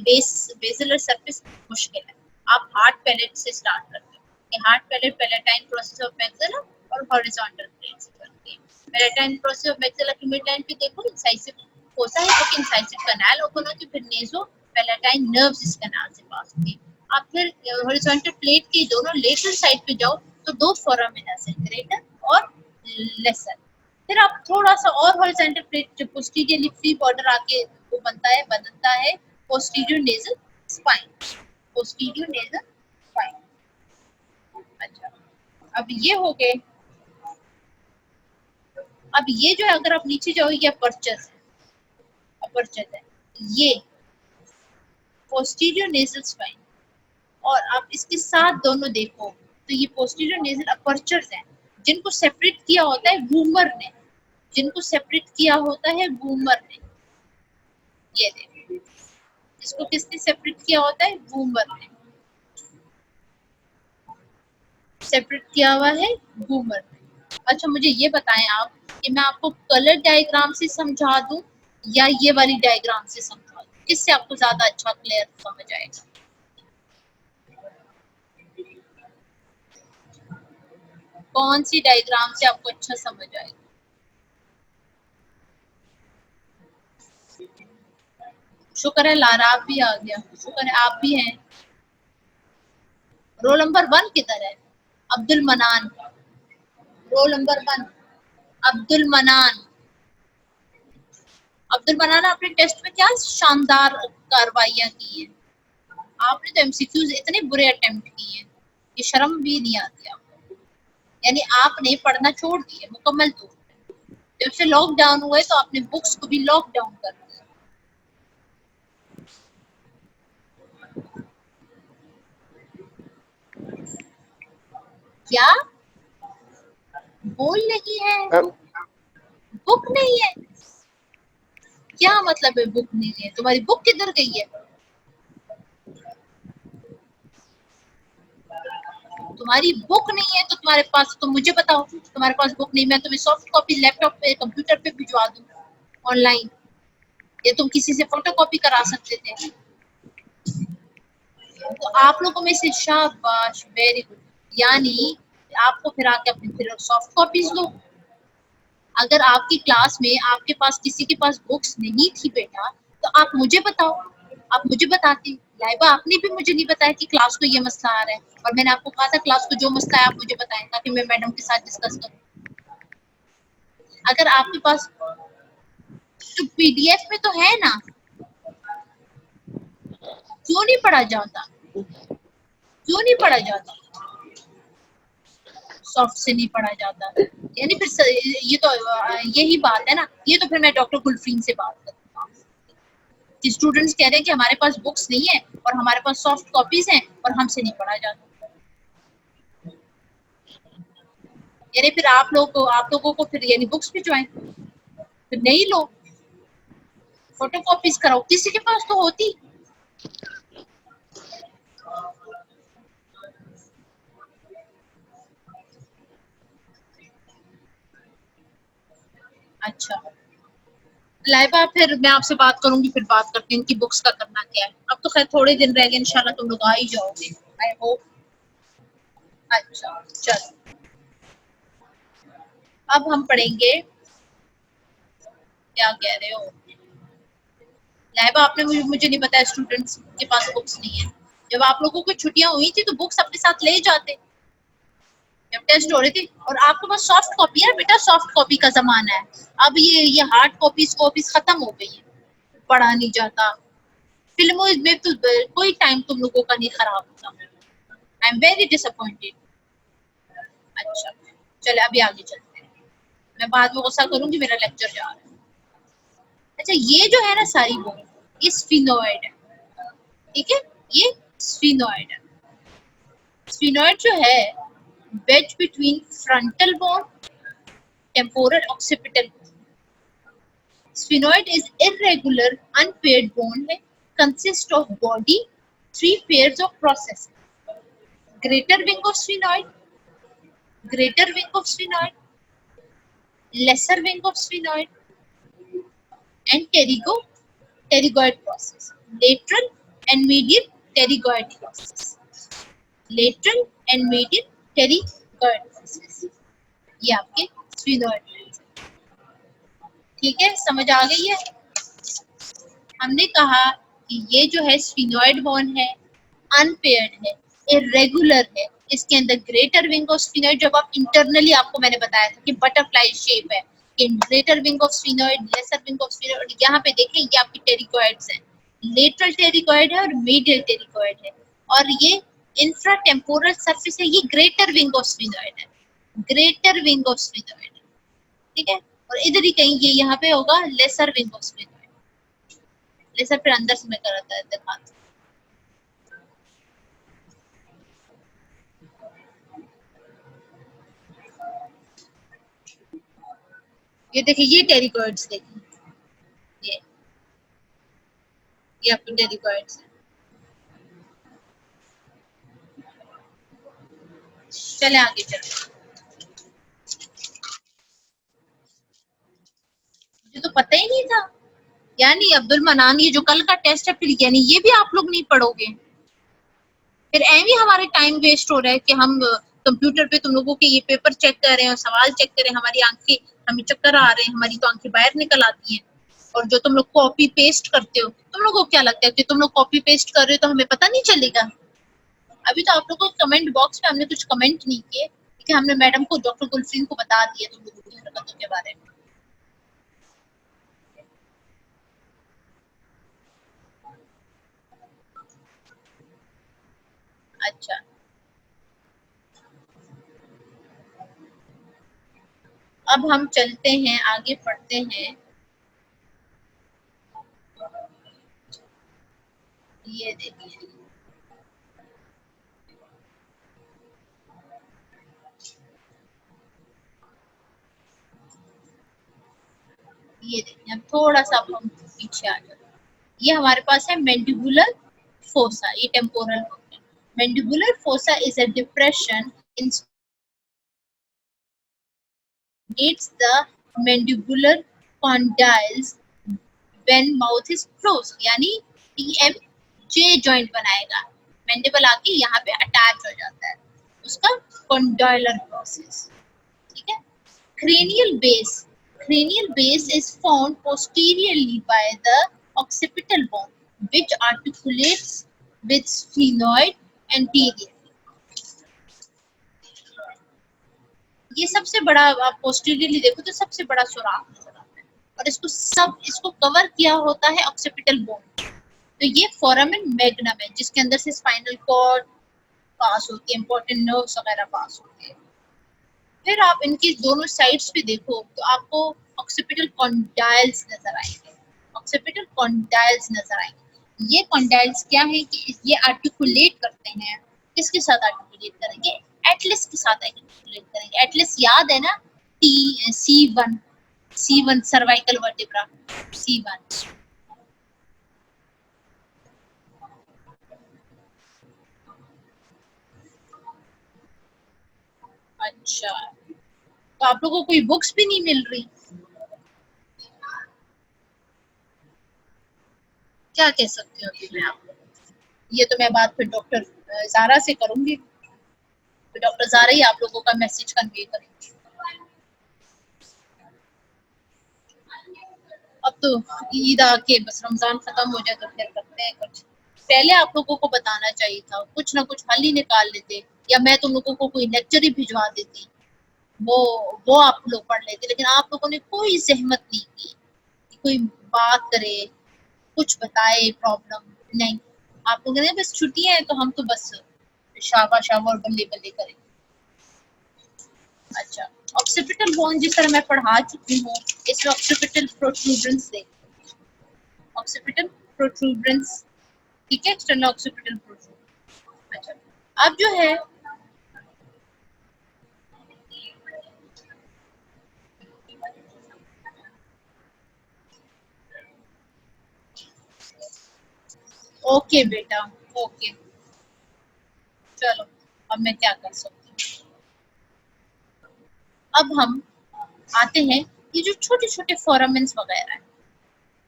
[SPEAKER 1] बेसिलर सरफेस मुश्किल है. आप हार्ड पैलेट से स्टार्ट करते हो. ये hard palate palatine process of maxilla और हॉरिजॉन्टल प्लेट से करते हैं. पैलेटाइन प्रोसेस ऑफ मैक्सिला की मिड लाइन पे देखो इंसाइसिव फोसा है जो कि इंसाइसिव कनाल ओपन होती है. फिर नेजो पैलेटाइन नर्व्स इस कनाल से पास होती है. आप फिर हॉरिजॉन्टल प्लेट की दोनों लेटरल साइड पे जाओ तो दो फोरामेना है ग्रेटर और लेसर. फिर आप थोड़ा सा और हॉरिजॉन्टल प्लेट जो पोस्टीरियरली फ्री बॉर्डर आके वो बनता है posterior nasal spine. Posterior nasal spine. अच्छा अब ये हो गए. अब ये जो है अगर आप नीचे जाओ ये अपर्चर है ये पोस्टीरियर नेजल स्पाइन और आप इसके साथ दोनों देखो तो ये पोस्टीरियर नेजल अपर्चर्स हैं जिनको सेपरेट किया होता है वूमर ने. जिनको सेपरेट किया होता है वूमर ने. ये देखो इसको किसने सेपरेट किया होता है? वूमर ने सेपरेट किया हुआ है वूमर ने. अच्छा मुझे ये बताएं आप कि मैं आपको कलर डायग्राम से समझा दूं या ये वाली डायग्राम से समझा दूं किससे आपको ज्यादा अच्छा क्लियर समझ आएगा? कौन सी डायग्राम से आपको अच्छा समझ आएगा? शुक्र है लारा आप भी आ गया. शुक्र है आप भी हैं. रोल नंबर 1 किधर है? अब्दुल मनान, रोल नंबर 1 अब्दुल मनान। अब्दुल मनान, आपने टेस्ट में क्या शानदार कार्रवाइयां की है। आपने तो एमसीक्यूज इतने बुरे अटेम्प्ट किए हैं कि शर्म भी नहीं आती आपको। यानी आपने पढ़ना छोड़ दिया मुकम्मल तौर पे। जब से लॉकडाउन हुआ है तो आपने बुक्स को भी लॉकडाउन कर दिया। क्या बोल नहीं है? बुक नहीं है? क्या मतलब है बुक नहीं है? तुम्हारी बुक किधर गई है? तुम्हारी बुक नहीं है तो तुम्हारे पास, तुम मुझे बताओ तुम्हारे पास बुक नहीं, मैं तुम्हें सॉफ्ट कॉपी लैपटॉप पे कंप्यूटर पे भिजवा दूं ऑनलाइन, या तुम किसी से फोटो कॉपी करा सकते थे। तो आप लोगों में से शाबाश, वेरी गुड। यानी आपको फिर आके अपनी फिर सॉफ्ट कॉपीज लो। अगर आपकी क्लास में आपके पास किसी के पास बुक्स नहीं थी बेटा, तो आप मुझे बताओ, आप मुझे बताते। लाइबा, आपने भी मुझे नहीं बताया कि क्लास को ये मसला आ रहा है, और मैंने आपको कहा था क्लास को जो मसला है आप मुझे बताएं ताकि मैं मैडम के साथ डिस्कस करूं। अगर आपके पास तो पीडीएफ में तो है ना, क्यों नहीं पढ़ा जाता? क्यों नहीं पढ़ा जाता? सॉफ्ट से नहीं पढ़ा जाता? यानी फिर ये तो यही बात है ना। ये तो फिर मैं डॉक्टर गुलफरीन से बात करूंगा कि स्टूडेंट्स कह रहे हैं कि हमारे पास बुक्स नहीं है और हमारे पास सॉफ्ट कॉपीज हैं और हमसे नहीं पढ़ा जाता। यानी फिर आप लोगों को फिर यानी बुक्स भिजवाएं, फिर नहीं लो, फोटो कॉपीज कराओ, किसी के पास तो होती। अच्छा लाइबा, फिर मैं आपसे बात करूंगी, फिर बात करती हूँ इनकी बुक्स का करना क्या है। अब तो खैर थोड़े दिन रह गए, इंशाल्लाह तुम लोग आ ही जाओगे, आई होप। अच्छा चलो, अब हम पढ़ेंगे, क्या कह रहे हो लाइबा? आपने मुझे नहीं बताया स्टूडेंट्स के पास बुक्स नहीं है। जब आप लोगों को छुट्टियां हुई थी तो बुक्स अपने साथ ले जाते जब टेस्ट हो रहे थे। और आपके पास सॉफ्ट कॉपी है बेटा, सॉफ्ट कॉपी का जमाना है। अब ये हार्ड कॉपीज खत्म हो गई है, पढ़ा नहीं जाता। फिल्मों में तो कोई टाइम तुम लोगों का नहीं खराब होता। I am very disappointed. अच्छा चले, अभी आगे चलते हैं। मैं बाद में गुस्सा करूंगी, मेरा लेक्चर जा रहा है। अच्छा, ये जो है ना सारी वो, ये स्फिनोइड है, ठीक है? ये स्फिनोइड है। स्फिनोइड जो है, wedge between frontal bone, temporal occipital. Sphenoid is irregular, unpaired bone है, consist of body, 3 pairs of processes. Greater wing of sphenoid, greater wing of sphenoid, lesser wing of sphenoid, and pterygoid process. Lateral and medial pterygoid process. Lateral and medial pterygoid process. ये आपके sphenoid, ठीक है? समझ आ गई है? हमने कहा कि ये जो है स्फिनोइड बोन है, अनपेयर्ड है, इरेगुलर है। इसके अंदर ग्रेटर विंग ऑफ स्फिनोइड, जब आप इंटरनली, आपको मैंने बताया था कि बटरफ्लाई शेप है, कि greater wing of sphenoid, lesser wing of sphenoid. यहाँ पे देखें, ये आपकी टेरिकोइड्स हैं, लेटरल टेरिकोइड है और मीडियल टेरिकोइड है, और ये इंफ्रा टेम्पोरल सरफेस है, ये ग्रेटर विंग ऑफ स्फिनोइड है, ग्रेटर विंग ऑफ स्फिनोइड, ठीक है? और इधर ही कहीं ये यहाँ पे होगा lesser wing of sphenoid. Lesser फिर अंदर से मैं कराता है दिखाता। ये देखिए, ये टेरिकोइड्स देखिए, ये ये आपके टेरिकोइड्स हैं। चले आगे चलते, मुझे तो पता ही नहीं था। यानी अब्दुल मनान, ये जो कल का टेस्ट है, फिर यानी ये भी आप लोग नहीं पढ़ोगे? फिर ऐवी हमारे टाइम वेस्ट हो रहा है कि हम कंप्यूटर पे तुम लोगों के ये पेपर चेक कर रहे हैं और सवाल चेक कर रहे हैं, हमारी आंखें, हमें चक्कर आ रहे हैं, हमारी तो आंखें बाहर निकल आती हैं। और जो तुम लोग कॉपी पेस्ट करते हो, तुम लोगों को क्या लगता है कि तुम लोग कॉपी पेस्ट कर रहे हो तो हमें पता नहीं चलेगा? अभी तो आप लोगों को कमेंट बॉक्स में हमने कुछ कमेंट नहीं किए कि हमने मैडम को, डॉक्टर गुलफरीन को बता दिया तुम लोगों की हरकतों के बारे में। अच्छा, अब हम चलते हैं आगे, पढ़ते हैं। ये देखिए, ये देखिए, अब थोड़ा सा अब हम पीछे आ जाते हैं। ये हमारे पास है मैंडिबुलर फोसा, ये temporal. Mandibular fossa is a depression in needs the mandibular condyles when mouth is closed, यानी TMJ जॉइंट बनाएगा, मैंडिबल आके यहाँ पे अटैच हो जाता है, उसका कॉन्डाइलर प्रोसेस। ठीक है। cranial base cranial base is formed posteriorly by the occipital bone which articulates with sphenoid anterior। ये सबसे बड़ा, आप पोस्टीरियरली देखो तो सबसे बड़ा सुराख नजर आता है, और इसको कवर किया होता है ऑक्सीपिटल बोन। तो ये फोरामेन मैग्नम है जिसके अंदर से स्पाइनल कॉर्ड पास होती है, इंपॉर्टेंट नर्व्स वगैरह पास होते हैं। फिर आप इनकी दोनों साइड्स पे देखो तो आपको ऑक्सीपिटल कॉन्डाइल्स नजर आएंगे, ऑक्सीपिटल कॉन्डाइल्स नजर आएंगे। ये कॉन्डाइल्स क्या है कि ये आर्टिकुलेट करते हैं, किसके साथ आर्टिकुलेट करेंगे, एटलस के साथ आर्टिकुलेट करेंगे। एटलस याद है ना, सी वन सर्वाइकल वर्टिब्रा, सी1। अच्छा, तो आप लोगों को कोई बुक्स भी नहीं मिल रही, क्या कह सकती हूँ मैं आप लोगों को? ये तो मैं बात फिर डॉक्टर जारा से करूंगी, तो डॉक्टर जारा ही आप लोगों का मैसेज कन्वे करेंगे। अब तो ईद आके बस रमजान खत्म हो जाए तो फिर करते हैं कुछ। पहले आप लोगों को बताना चाहिए था, कुछ ना कुछ हल ही निकाल लेते, या मैं तुम लोगों को कोई लेक्चर ही भिजवा देती, वो वो आप लोग पढ़ लेते। लेकिन आप लोगों ने कोई जहमत नहीं की कि कोई बात करे, कुछ बताए प्रॉब्लम, नहीं। आप लोगों ने बस छुट्टियां हैं तो हम तो बस शाबा शाबा और बल्ले बल्ले करें। अच्छा, ऑक्सीपिटल बोन जिस तरह मैं पढ़ा चुकी हूँ, इसमें ऑक्सीपिटल प्रोट्रूबरेंस देखो, ऑक्सीपिटल प्रोट्रूबरेंस, ठीक है, एक्सटर्नल ऑक्सीपिटल प्रोट्रूबरेंस। अच्छा, अब जो है ओके बेटा, ओके, चलो, अब मैं क्या कर सकती हूँ। अब हम आते हैं, ये जो छोटे छोटे फोरामेंस वगैरह है,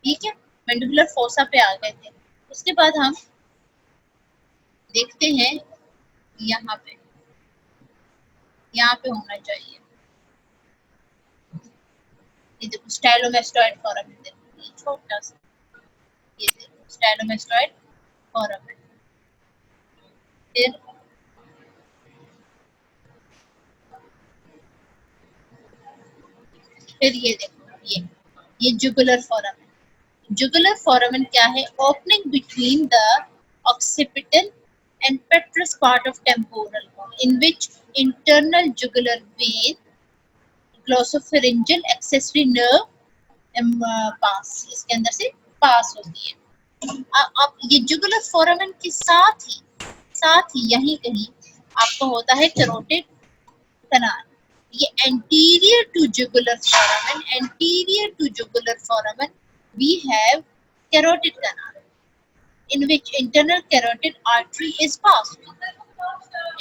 [SPEAKER 1] ठीक है, मैंडिबुलर फोसा पे आ गए थे। उसके बाद हम देखते हैं यहाँ पे, यहाँ पे होना चाहिए, ये देखो स्टाइलोमेस्टॉइड फोरामेन, देखो ये छोटा सा, ये देखो स्टाइलोमेस्टॉइड फोरामेन। फिर ये देखो, ये जुगुलर फोरामेन। जुगुलर फोरामेन क्या है, opening between the occipital and petrous part of temporal bone in which internal jugular vein, glossopharyngeal accessory nerve पास, इसके अंदर से पास होती है। अब ये जुगुलर फोरामेन के साथ ही यहीं कहीं आपको होता है कैरोटिड कनाल। ये anterior to jugular foramen, anterior to jugular foramen we have carotid canal in which internal carotid artery is passed,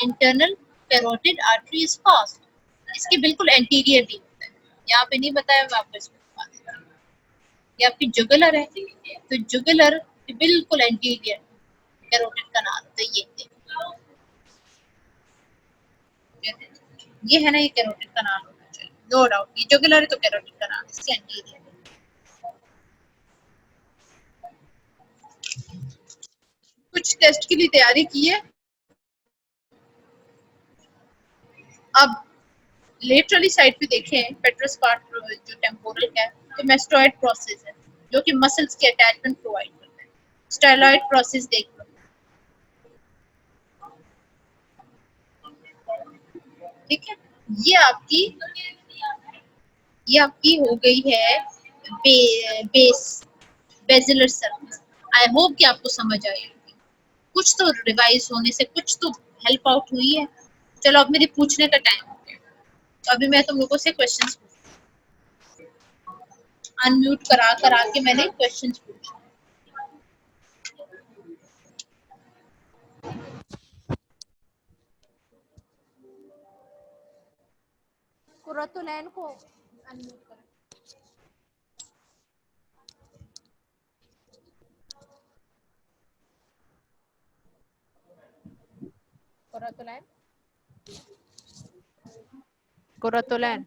[SPEAKER 1] internal carotid artery is passed। इसके बिल्कुल एंटीरियर नहीं होता है, यहाँ पे नहीं बताया, मैं आपको इसको बता देता हूँ। ये आपकी जुगुलर है, तो जुगुलर बिल्कुल एंटीरियर कैरोटिड कनाल, तो ये है ना, ये कैरोटिड कनाल होना चाहिए, नो डाउट, ये जुगुलर है तो कैरोटिड कनाल इसके एंटीरियर। कुछ टेस्ट के लिए तैयारी की है, अब लेटरली साइड पे देखें पेट्रस पार्ट जो टेम्पोरल का है, तो मेस्टोइड प्रोसेस है जो कि मसल्स की अटैचमेंट प्रोवाइड करता है। स्टाइलॉइड प्रोसेस देख लो, ठीक है। ये आपकी ये आपकी हो गई है base basilar surface. I hope कि आपको समझ आई होगी, कुछ तो रिवाइज होने से कुछ तो हेल्प आउट हुई है। चलो अब मेरे पूछने का टाइम हो गया, तो अभी मैं तुम लोगों से क्वेश्चंस अनम्यूट करा करा के मैंने क्वेश्चंस पूछे।
[SPEAKER 2] कुरतुलैन को अनम्यूट करें। कुरतुलैन, कुरतुलैन,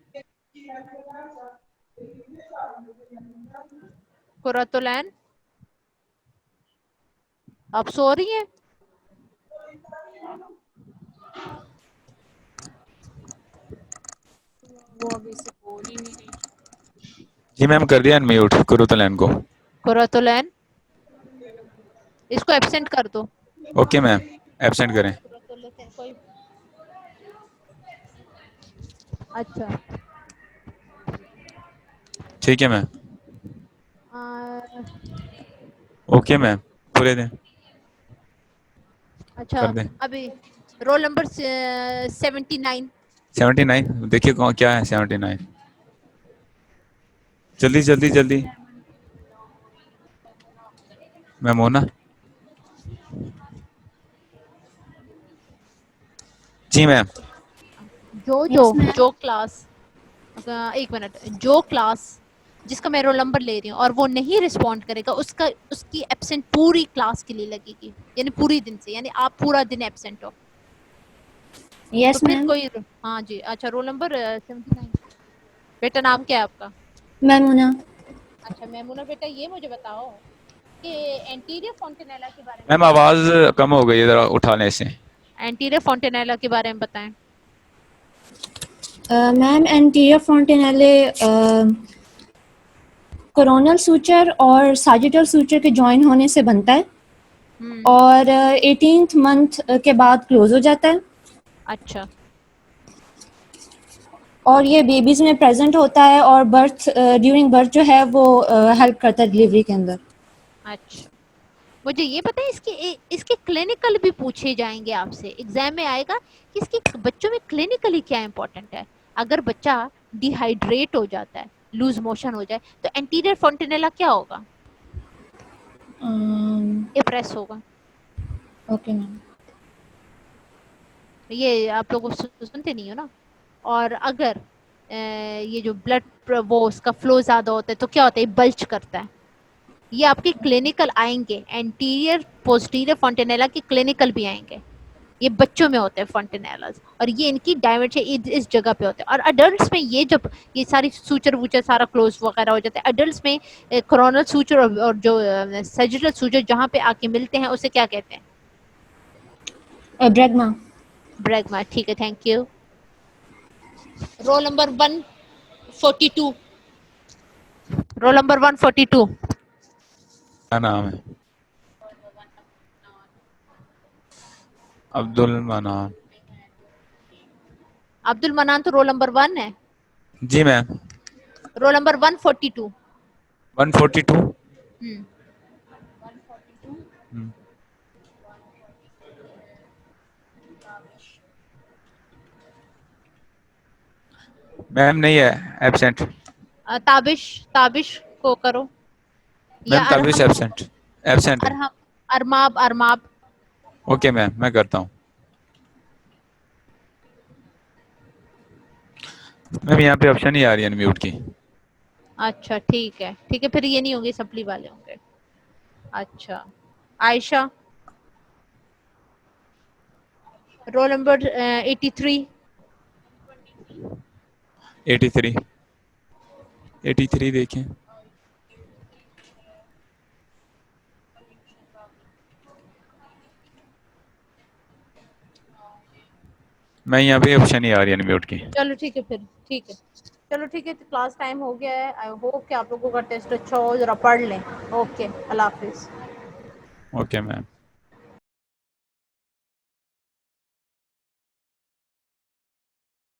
[SPEAKER 2] कुरतुलैन, आप सो रही हैं? वो अभी से बोल ही नहीं रही।
[SPEAKER 3] जी मैम, कर दिया अनम्यूट कुरुतलैन को।
[SPEAKER 2] कुरतुलैन, इसको एब्सेंट कर दो।
[SPEAKER 3] ओके मैम, एब्सेंट करें।
[SPEAKER 2] कुरतुलैन कोई, अच्छा
[SPEAKER 3] ठीक है मैम।
[SPEAKER 2] आ,
[SPEAKER 3] ओके मैम, पूरे दिन
[SPEAKER 2] अच्छा
[SPEAKER 3] कर दें।
[SPEAKER 2] अभी रोल नंबर 79।
[SPEAKER 3] 79 देखिए कौन क्या है 79। जल्दी जल्दी जल्दी। मैम हो ना? जी मैम।
[SPEAKER 2] जो जो
[SPEAKER 4] यस मैम।
[SPEAKER 2] जो क्लास, एक मिनट, जो क्लास जिसका मैं रोल नंबर ले रही हूँ और वो नहीं रिस्पॉन्ड करेगा, उसका उसकी एब्सेंट पूरी क्लास के लिए लगेगी, यानी पूरी दिन से, यानी आप पूरा दिन एब्सेंट हो। तो
[SPEAKER 4] यस
[SPEAKER 2] फिर
[SPEAKER 4] मैम।
[SPEAKER 2] कोई, हाँ जी, अच्छा रोल नंबर 79। बेटा नाम क्या है आपका?
[SPEAKER 4] मैमुना।
[SPEAKER 2] अच्छा मैमुना, बेटा ये मुझे बताओ कि एंटीरियर फोंटेनेला के बारे में
[SPEAKER 3] मैम
[SPEAKER 2] बताएं।
[SPEAKER 3] आवाज कम हो गई है जरा उठाने से।
[SPEAKER 2] एंटीरियर फोंटेनेला के बारे में बताएं।
[SPEAKER 4] मैम एंटीरियर फोंटेनेले कोरोनल सूचर और साजिटल सूचर के जॉइन होने से बनता है और 18th मंथ के बाद क्लोज हो जाता है।
[SPEAKER 2] अच्छा
[SPEAKER 4] और ये बेबीज़ में प्रेजेंट होता है और बर्थ ड्यूरिंग बर्थ जो है वो हेल्प करता है डिलीवरी के अंदर।
[SPEAKER 2] अच्छा, मुझे ये पता है इसके इसके क्लिनिकल भी पूछे जाएंगे आपसे, एग्जाम में आएगा कि इसके बच्चों में क्लिनिकली क्या इंपॉर्टेंट है। अगर बच्चा डिहाइड्रेट हो जाता है, लूज मोशन हो जाए, तो एंटीरियर फोंटेनेला क्या होगा? ये प्रेस होगा।
[SPEAKER 4] Okay ma'am.
[SPEAKER 2] ये आप लोग सुनते नहीं हो ना। और अगर ये जो ब्लड वो उसका फ्लो ज्यादा होता है तो क्या होता है? बल्ज करता है। ये आपके क्लिनिकल आएंगे, एंटीरियर पोस्टीरियर फोंटेनेला के क्लिनिकल भी आएंगे। ये बच्चों में होते हैं फंटेनेलास, और ये इनकी डायमेंशन इस जगह पे होते हैं। और अडल्ट्स में ये जब ये सारी सूचर वूचर सारा क्लोज वगैरह हो जाता है, अडल्ट्स में कोरोनल सूचर और जो सजिटल सूचर जहाँ पे आके मिलते हैं उसे क्या कहते हैं?
[SPEAKER 4] ब्रैगमा।
[SPEAKER 2] ब्रैगमा, ठीक है, thank you. Roll number 142, roll number 142।
[SPEAKER 3] क्या नाम है? अब्दुल मनान।
[SPEAKER 2] अब्दुल मनान तो रोल नंबर 1 है।
[SPEAKER 3] जी मैम।
[SPEAKER 2] Roll number 142।
[SPEAKER 3] 142।
[SPEAKER 2] हम्म,
[SPEAKER 3] मैम नहीं है, एब्सेंट।
[SPEAKER 2] ताबिश, ताबिश को करो, या
[SPEAKER 3] ma'am Tabish
[SPEAKER 2] Arham,
[SPEAKER 3] absent. Absent है।
[SPEAKER 2] अरहम, अरमाब, अरमाब।
[SPEAKER 3] ओके मैम, मैं करता हूँ। मैम यहाँ पे ऑप्शन ही आ रही है अनम्यूट की।
[SPEAKER 2] अच्छा ठीक है, ठीक है, फिर ये नहीं होंगे, सप्ली वाले होंगे। अच्छा आयशा, रोल नंबर 83।
[SPEAKER 3] 83। 83 देखें। मैं यहाँ पे ऑप्शन ही आ रही है अनम्यूट की।
[SPEAKER 2] चलो ठीक है फिर, ठीक है, चलो ठीक है, तो क्लास टाइम हो गया है। आई होप कि आप लोगों का टेस्ट अच्छा हो, जरा पढ़ लें। ओके, अल्लाह हाफिज।
[SPEAKER 3] Okay ma'am.